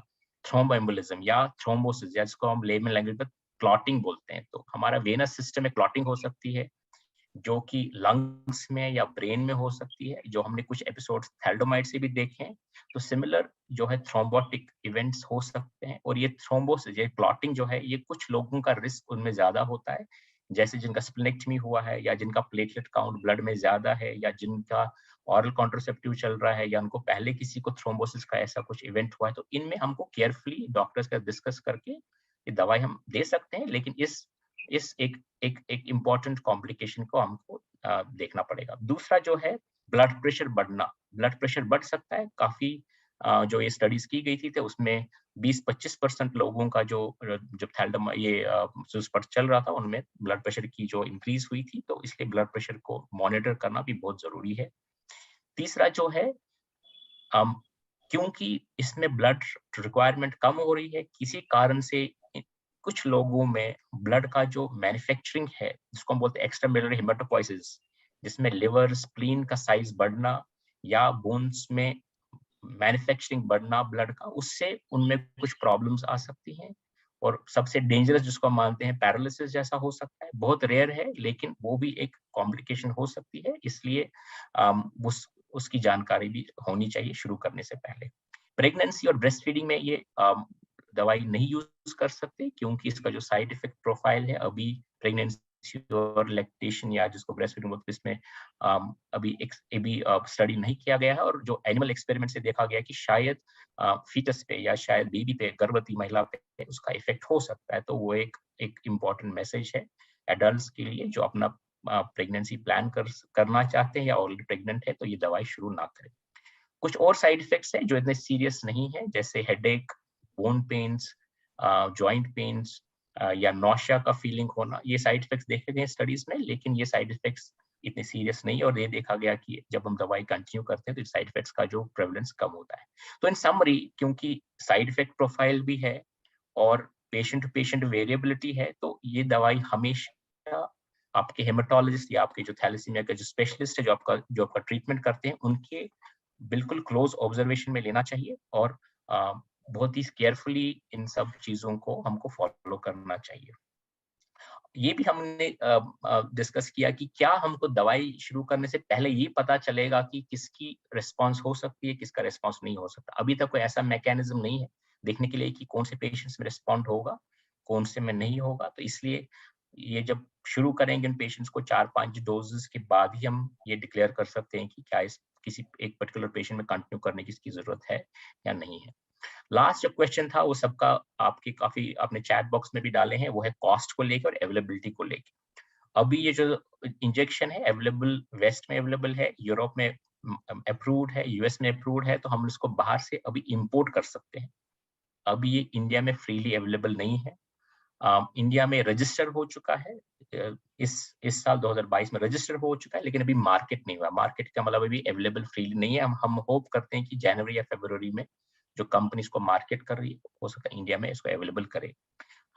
[SPEAKER 10] थ्रोम्बोएम्बोलिज्म या थ्रोम्बोसिस, जिसको हम लेमन लैंग्वेज में क्लॉटिंग बोलते हैं। तो हमारा वेनस सिस्टम में क्लॉटिंग हो सकती है, जो कि लंग्स में या ब्रेन में हो सकती है, जो हमने कुछ एपिसोड्स थैलेडोमाइड से भी देखे हैं। तो सिमिलर जो है थ्रोम्बोटिक इवेंट्स हो सकते हैं। और ये थ्रोम्बोसिस, ये क्लॉटिंग जो है, ये कुछ लोगों का रिस्क उनमें ज्यादा होता है, जैसे जिनका स्प्लेनेक्टमी हुआ है, या जिनका प्लेटलेट काउंट ब्लड में ज्यादा है, या जिनका ऑरल कॉन्ट्रासेप्टिव चल रहा है, या उनको पहले किसी को थ्रोम्बोसिस का ऐसा कुछ इवेंट हुआ है। तो इनमें हमको केयरफुली डॉक्टर्स का डिस्कस करके ये दवाई हम दे सकते हैं, लेकिन इस एक इम्पॉर्टेंट कॉम्प्लिकेशन को हमको देखना पड़ेगा। दूसरा जो है ब्लड प्रेशर बढ़ना। ब्लड प्रेशर बढ़ सकता है काफी। जो ये स्टडीज की गई थी, तो उसमें 20-25% लोगों का जो जब थैलेडोमा ये चल रहा था, उनमें ब्लड प्रेशर की जो इंक्रीज हुई थी। तो इसलिए ब्लड प्रेशर को मॉनिटर करना भी बहुत जरूरी है। तीसरा जो है, क्योंकि इसमें ब्लड रिक्वायरमेंट कम हो रही है, किसी कारण से कुछ लोगों में ब्लड का जो मैन्युफैक्चरिंग है, जिसको हम बोलते हैं एक्स्ट्रामेडुलर हेमेटोपोइसिस, जिसमें लिवर स्प्लीन का साइज बढ़ना या बोन्स में मैन्युफैक्चरिंग बढ़ना ब्लड का, उससे उनमें कुछ प्रॉब्लम्स आ सकती हैं। और सबसे डेंजरस जिसको हम मानते हैं पैरालिसिस जैसा हो सकता है। बहुत रेयर है, लेकिन वो भी एक कॉम्प्लिकेशन हो सकती है। इसलिए उसकी जानकारी भी होनी चाहिए शुरू करने से पहले। प्रेगनेंसी और ब्रेस्ट फीडिंग में ये दवाई नहीं यूज कर सकते, क्योंकि इसका जो साइड इफेक्ट प्रोफाइल है अभी प्रेगनेंसी और लैक्टेशन, या जिसको ब्रेस्ट फीडिंग बोलते हैं, इसमें अभी स्टडी नहीं किया गया है। और जो एनिमल एक्सपेरिमेंट से देखा गया कि शायद फीटस पे या शायद बेबी पे, गर्भवती महिला पे उसका इफेक्ट हो सकता है। तो वो एक इम्पॉर्टेंट मैसेज है एडल्ट्स के लिए, जो अपना प्रेगनेंसी प्लान करना चाहते हैं या ऑलरेडी प्रेग्नेंट है, तो ये दवाई शुरू ना करें। कुछ और साइड इफेक्ट्स हैं जो इतने सीरियस नहीं है, जैसे headache, bone pains, joint pains, या नौशिया का फीलिंग होना। ये साइड इफेक्ट्स देखे गए स्टडीज में, लेकिन ये साइड इफेक्ट्स इतने सीरियस नहीं है। और ये देखा गया कि जब हम दवाई कंटिन्यू करते हैं तो साइड इफेक्ट्स का जो प्रेवलेंस कम होता है। तो इन समरी, क्योंकि साइड इफेक्ट प्रोफाइल भी है और पेशेंट टू पेशेंट वेरिएबिलिटी है, तो ये दवाई हमेशा आपके हेमेटोलॉजिस्ट या आपके जो थैलेसीमिया के जो स्पेशलिस्ट है, जो आपका ट्रीटमेंट करते हैं, उनके बिल्कुल क्लोज ऑब्जर्वेशन में लेना चाहिए। और बहुत ही केयरफुली इन सब चीजों को हमको फॉलो करना चाहिए। ये भी हमने डिस्कस किया कि क्या हमको दवाई शुरू करने से पहले ये पता चलेगा कि किसकी रिस्पांस हो सकती है, किसका रिस्पांस नहीं हो सकता। अभी तक कोई ऐसा मैकेनिज्म नहीं है देखने के लिए कि कौन से पेशेंट्स में रिस्पॉन्ड होगा, कौन से में नहीं होगा। तो इसलिए ये जब शुरू करेंगे इन पेशेंट्स को 4-5 डोजेस के बाद ही हम ये डिक्लेयर कर सकते हैं कि क्या किसी एक पर्टिकुलर पेशेंट में कंटिन्यू करने की इसकी जरूरत है या नहीं है। लास्ट जो क्वेश्चन था वो सबका आपकी काफी आपने चैट बॉक्स में भी डाले हैं, वो है कॉस्ट को लेकर और अवेलेबिलिटी को लेकर। अभी ये जो इंजेक्शन है अवेलेबल वेस्ट में अवेलेबल है, यूरोप में अप्रूव्ड है, यूएस में अप्रूव्ड है, तो हम इसको बाहर से अभी इंपोर्ट कर सकते हैं। अभी ये इंडिया में फ्रीली अवेलेबल नहीं है। इंडिया में रजिस्टर हो चुका है, इस साल 2022 में रजिस्टर हो चुका है, लेकिन अभी मार्केट नहीं हुआ। मार्केट का मतलब अभी अवेलेबल फ्रीली नहीं है। हम होप करते हैं कि जनवरी या फरवरी में जो कंपनी इसको मार्केट कर रही है हो सकता है इंडिया में इसको अवेलेबल करे।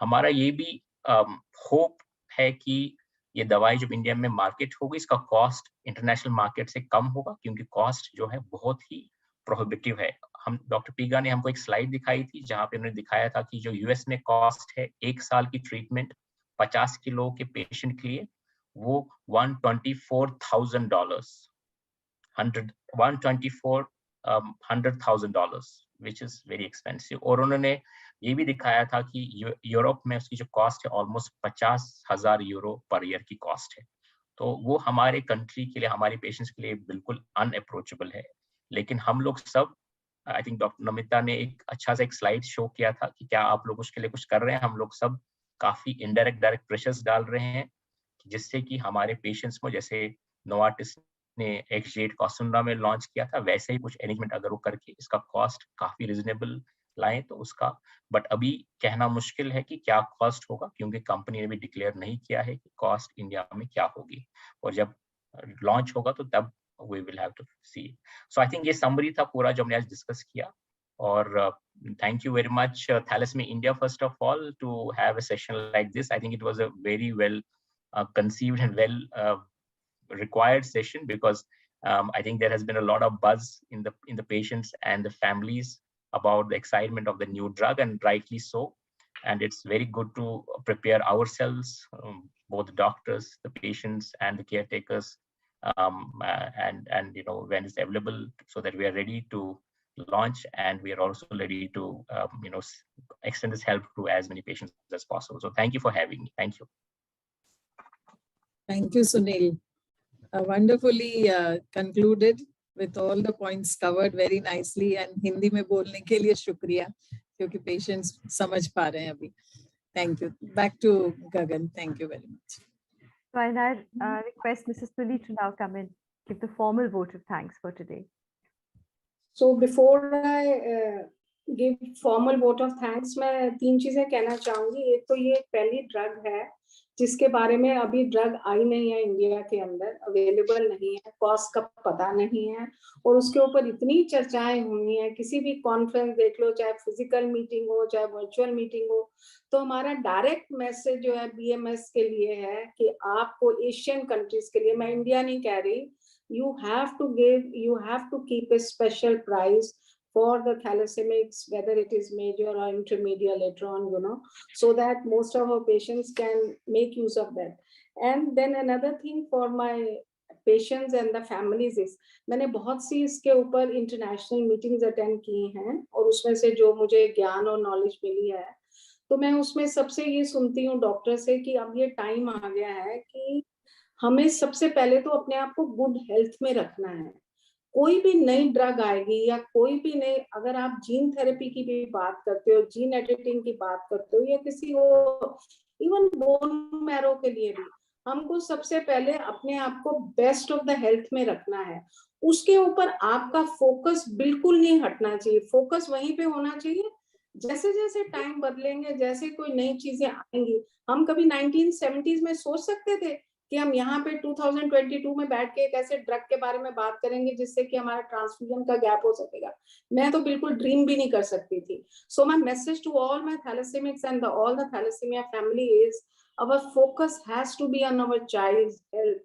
[SPEAKER 10] हमारा ये भी होप है कि ये दवाई जब इंडिया में मार्केट होगी इसका कॉस्ट इंटरनेशनल मार्केट से कम होगा, क्योंकि कॉस्ट जो है बहुत ही प्रोहिबिटिव है। हम डॉक्टर पीगा ने हमको एक स्लाइड दिखाई थी जहां पे उन्होंने दिखाया था कि जो यूएस में कॉस्ट है 1 साल की ट्रीटमेंट 50 किलो के पेशेंट के लिए वो $124,000 $124,000 विच इज वेरी एक्सपेंसिव। और उन्होंने ये भी दिखाया था कि यूरोप में उसकी जो कॉस्ट है ऑलमोस्ट 50,000 यूरो पर ईयर की कॉस्ट है। तो वो हमारे कंट्री के लिए, हमारे पेशेंट्स के लिए बिल्कुल अनअप्रोचेबल है। लेकिन हम लोग सब, आई थिंक डॉक्टर नमिता ने एक अच्छा सा एक स्लाइड शो किया था कि क्या आप लोग उसके लिए कुछ कर रहे हैं। हम लोग सब काफी इनडायरेक्ट डायरेक्ट प्रेशर्स डाल रहे हैं जिससे कि हमारे पेशेंट्स को, जैसे नोवार्टिस ने एक्सजेट कॉस्टुंडा में लॉन्च किया था, वैसे ही कुछ अरेंजमेंट अगर वो करके इसका कॉस्ट काफी रिजनेबल लाएं तो उसका, बट अभी कहना मुश्किल है कि क्या कॉस्ट होगा, क्योंकि कंपनी ने भी डिक्लेयर नहीं किया है कि कॉस्ट इंडिया में क्या होगी, और जब लॉन्च होगा तो तब we will have to see. So I think ये summary था पूरा जो हमने आज डिस्कस किया। और thank you very much Thalassemia India first of all to have a session like this. I think it was a very well conceived and well required session, because I think there has been a lot of buzz in the patients and the families about the excitement of the new drug, and rightly so. And it's very good to prepare ourselves, both doctors, the patients, and the caretakers, and you know, when it's available, so that we are ready to launch, and we are also ready to you know, extend this help to as many patients as possible. So thank you for having me. Thank you.
[SPEAKER 3] Thank you, Sunil. Wonderfully concluded with all the points covered very nicely, and Hindi में बोलने के लिए शुक्रिया, क्योंकि patients समझ पा रहे हैं अभी. Thank you. Back to Gagan. Thank you very much.
[SPEAKER 1] So I now request Mrs. Tuli to now come and give the formal vote of thanks for today.
[SPEAKER 11] So before I give formal vote of thanks, मैं 3 चीजें कहना चाहूंगी। एक तो ये पहली drug है जिसके बारे में अभी ड्रग आई नहीं है, इंडिया के अंदर अवेलेबल नहीं है, कॉस्ट का पता नहीं है, और उसके ऊपर इतनी चर्चाएं हुई हैं। किसी भी कॉन्फ्रेंस देख लो, चाहे फिजिकल मीटिंग हो चाहे वर्चुअल मीटिंग हो, तो हमारा डायरेक्ट मैसेज जो है बीएमएस के लिए है कि आपको एशियन कंट्रीज के लिए, मैं इंडिया नहीं कह रही, you have to keep a special price for the thalassemics, whether it is major or intermediate later on, you know, so that most of our patients can make use of that. And then another thing for my patients and the families is, मैंने बहुत सी इसके ऊपर international meetings attend की हैं, और उसमें से जो मुझे ज्ञान और नॉलेज मिली है, तो मैं उसमें सबसे ये सुनती हूँ डॉक्टर से कि अब ये टाइम आ गया है कि हमें सबसे पहले तो अपने आप को गुड हेल्थ में रखना है। कोई भी नई ड्रग आएगी या कोई भी नई, अगर आप जीन थेरेपी की भी बात करते हो, जीन एडिटिंग की बात करते हो, या किसी को इवन बोन मैरो के लिए भी, हमको सबसे पहले अपने आप को बेस्ट ऑफ द हेल्थ में रखना है। उसके ऊपर आपका फोकस बिल्कुल नहीं हटना चाहिए, फोकस वहीं पे होना चाहिए। जैसे जैसे टाइम बदलेंगे, जैसे कोई नई चीजें आएंगी, हम कभी 1970s में सोच सकते थे कि हम यहाँ पे 2022 में बैठ के एक ऐसे ड्रग के बारे में बात करेंगे जिससे कि हमारा ट्रांसफ्यूजन का गैप हो सकेगा? मैं तो बिल्कुल ड्रीम भी नहीं कर सकती थी। So my message to all my thalassemics and all the thalassemia family is, our focus has to be on our child's health.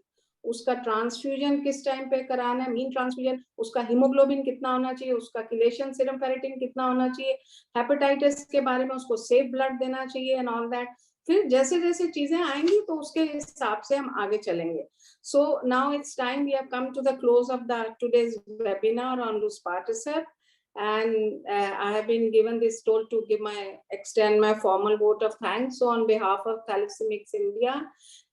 [SPEAKER 11] उसका ट्रांसफ्यूजन किस टाइम पे कराना है, मीन ट्रांसफ्यूजन, उसका हीमोग्लोबिन कितना होना चाहिए, उसका किलेशन सीरम फेरेटिन कितना होना चाहिए, हेपेटाइटिस के बारे में उसको सेफ ब्लड देना चाहिए एंड ऑल दैट। फिर जैसे जैसे चीजें आएंगी तो उसके हिसाब से हम आगे चलेंगे। So now it's time, we have come to the close of the today's webinar on Luspatercept, and I have been given this told to extend my formal vote of thanks on behalf of Thalassemics India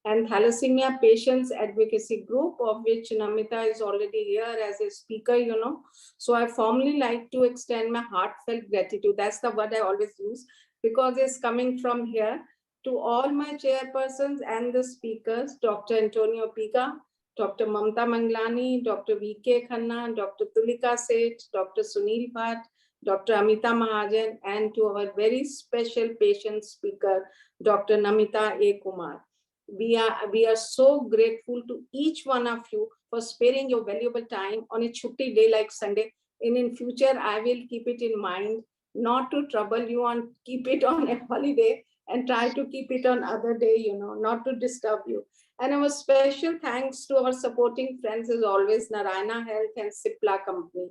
[SPEAKER 11] and Thalassemia Patients Advocacy Group, of which Namita is already here as a speaker, you know. So I formally like to extend my heartfelt gratitude. That's the word I always use, because it's coming from here, to all my chairpersons and the speakers, Dr. Antonio Piga, Dr. Mamta Manglani, Dr. V.K. Khanna, Dr. Tulika Seth, Dr. Sunil Bhatt, Dr. Amita Mahajan, and to our very special patient speaker, Dr. Namita A. Kumar. We are so grateful to each one of you for sparing your valuable time on a chutti day like Sunday. And in future, I will keep it in mind not to trouble you and keep it on a holiday, and try to keep it on other day, you know, not to disturb you. And our special thanks to our supporting friends as always, Narayana Health and Cipla Company.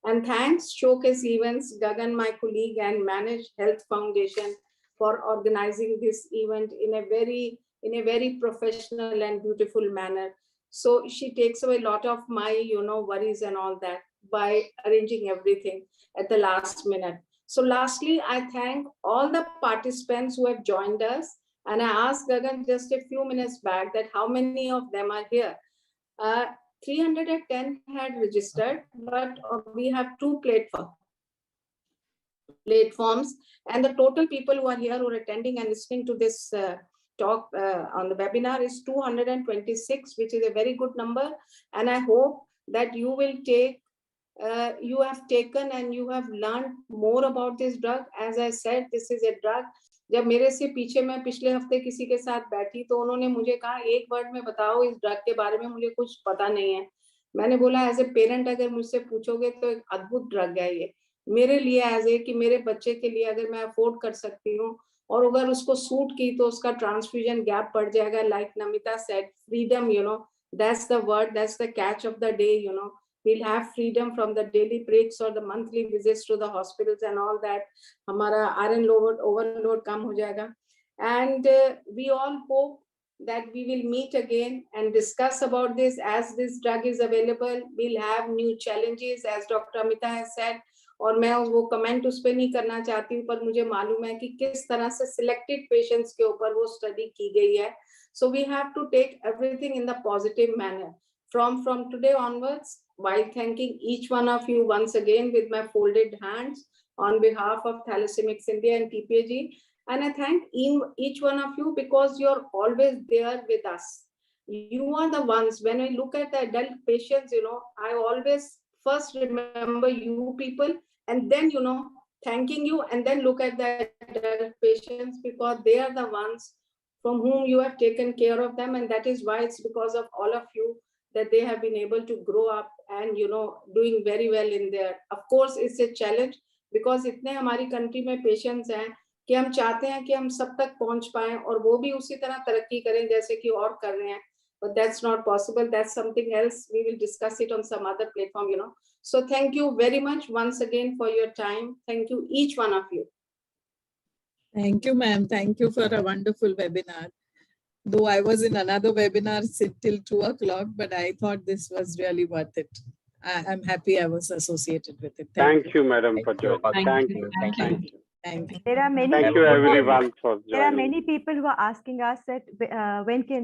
[SPEAKER 11] And thanks Showcase Events, Gagan, my colleague, and Manage Health Foundation for organizing this event in a very professional and beautiful manner. So she takes away a lot of my, you know, worries and all that by arranging everything at the last minute. So lastly, I thank all the participants who have joined us. And I asked Gagan just a few minutes back that how many of them are here. 310 had registered, but we have 2 platforms. And the total people who are here who are attending and listening to this talk on the webinar is 226, which is a very good number. And I hope that you will take you have taken and you have learned more about this drug. As I said, this is a drug. जब मेरे से पीछे मैं पिछले हफ्ते किसी के साथ बैठी तो उन्होंने मुझे कहा एक वर्ड में बताओ इस ड्रग के बारे में, मुझे कुछ पता नहीं है. मैंने बोला एज ए पेरेंट अगर मुझसे पूछोगे तो एक अद्भुत ड्रग है ये मेरे लिए, एज ए कि मेरे बच्चे के लिए अगर मैं अफोर्ड कर सकती हूँ और अगर उसको सूट की तो उसका ट्रांसफ्यूजन गैप पड़ जाएगा. Like Namita said, freedom, you know, that's the word, that's the catch of the day, you know. We'll have freedom from the daily breaks or the monthly visits to the hospitals and all that. हमारा iron overload कम हो जाएगा. And we all hope that we will meet again and discuss about this as this drug is available. We'll have new challenges as Dr. Amita has said. और मैं वो comment उस पर नहीं करना चाहती हूँ, पर मुझे मालूम है कि किस तरह से सिलेक्टेड पेशेंट्स के ऊपर वो स्टडी की गई है. So we have to take everything in the positive manner. From today onwards, while thanking each one of you once again with my folded hands on behalf of Thalassemics India and TPAG, and I thank each one of you because you're always there with us. You are the ones, when I look at the adult patients, you know, I always first remember you people and then, you know, thanking you, and then look at the adult patients because they are the ones from whom you have taken care of them, and that is why it's because of all of you that they have been able to grow up and, you know, doing very well in there. Of course, it's a challenge because इतने हमारी country में patients हैं कि हम चाहते हैं कि हम सब तक पहुंच पाएं और वो भी उसी तरह तरक्की करें जैसे कि और कर रहे हैं. But that's not possible. That's something else. We will discuss it on some other platform, you know. So thank you very much once again for your time. Thank you, each one of you.
[SPEAKER 3] Thank you, ma'am. Thank you for a wonderful webinar. Though I was in another webinar till 2 o'clock, but I thought this was really worth it. I'm happy I was associated with it.
[SPEAKER 5] Thank you, madam, for joining.
[SPEAKER 7] Thank you.
[SPEAKER 5] Thank you.
[SPEAKER 3] Thank you.
[SPEAKER 1] There are many.
[SPEAKER 5] Thank you, everyone, for joining.
[SPEAKER 1] There are many people who are asking us that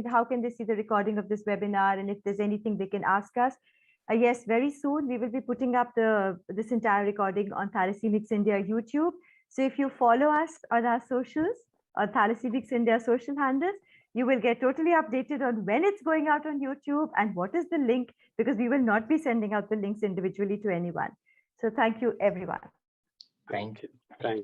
[SPEAKER 1] how can they see the recording of this webinar, and if there's anything they can ask us. Yes, very soon we will be putting up this entire recording on Thalassemics India YouTube. So if you follow us on our socials or Thalassemics India social handles, you will get totally updated on when it's going out on YouTube and what is the link, because we will not be sending out the links individually to anyone. So thank you, everyone.
[SPEAKER 10] Thank you.